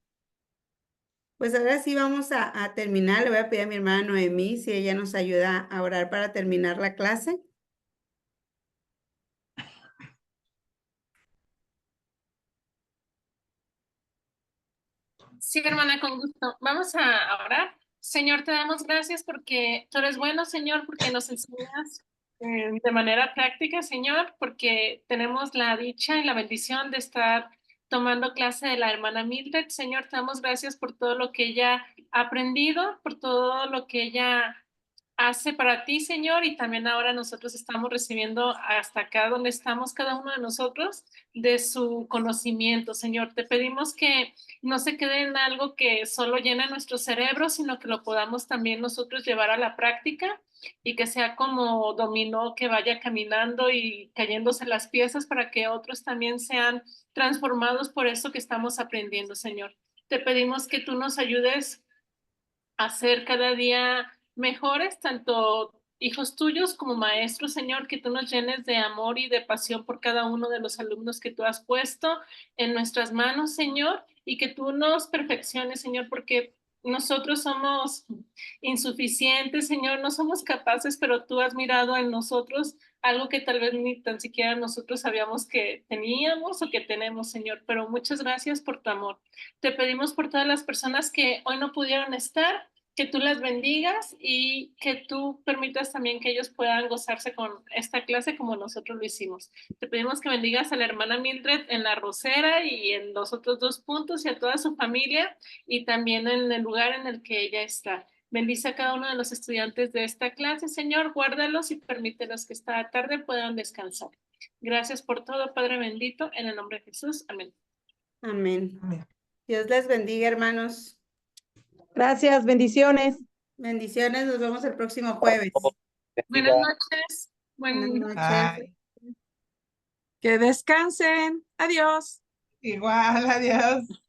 S4: Pues ahora sí vamos a terminar. Le voy a pedir a mi hermana Noemí si ella nos ayuda a orar para terminar la clase.
S1: Sí, hermana, con gusto. Vamos a orar. Señor, te damos gracias porque tú eres bueno, Señor, porque nos enseñas de manera práctica, Señor, porque tenemos la dicha y la bendición de estar tomando clase de la hermana Mildred. Señor, te damos gracias por todo lo que ella ha aprendido, por todo lo que ella hace para ti, Señor, y también ahora nosotros estamos recibiendo hasta acá donde estamos cada uno de nosotros de su conocimiento, Señor. Te pedimos que no se quede en algo que solo llena nuestro cerebro, sino que lo podamos también nosotros llevar a la práctica y que sea como dominó que vaya caminando y cayéndose las piezas para que otros también sean transformados por eso que estamos aprendiendo, Señor. Te pedimos que tú nos ayudes a ser cada día mejores, tanto hijos tuyos como maestros, Señor, que tú nos llenes de amor y de pasión por cada uno de los alumnos que tú has puesto en nuestras manos, Señor, y que tú nos perfecciones, Señor, porque nosotros somos insuficientes, Señor, no somos capaces, pero tú has mirado en nosotros algo que tal vez ni tan siquiera nosotros sabíamos que teníamos o que tenemos, Señor, pero muchas gracias por tu amor. Te pedimos por todas las personas que hoy no pudieron estar, que tú las bendigas y que tú permitas también que ellos puedan gozarse con esta clase como nosotros lo hicimos. Te pedimos que bendigas a la hermana Mildred en la Rosera y en los otros 2 puntos y a toda su familia y también en el lugar en el que ella está. Bendice a cada uno de los estudiantes de esta clase, Señor, guárdalos y permítelos que esta tarde puedan descansar. Gracias por todo, Padre bendito, en el nombre de Jesús. Amén.
S4: Amén. Dios les bendiga, hermanos.
S7: Gracias, bendiciones.
S4: Bendiciones, nos vemos el próximo jueves.
S1: Buenas noches.
S4: Buenas noches.
S8: Ay,
S6: Que descansen. Adiós.
S8: igual, adiós.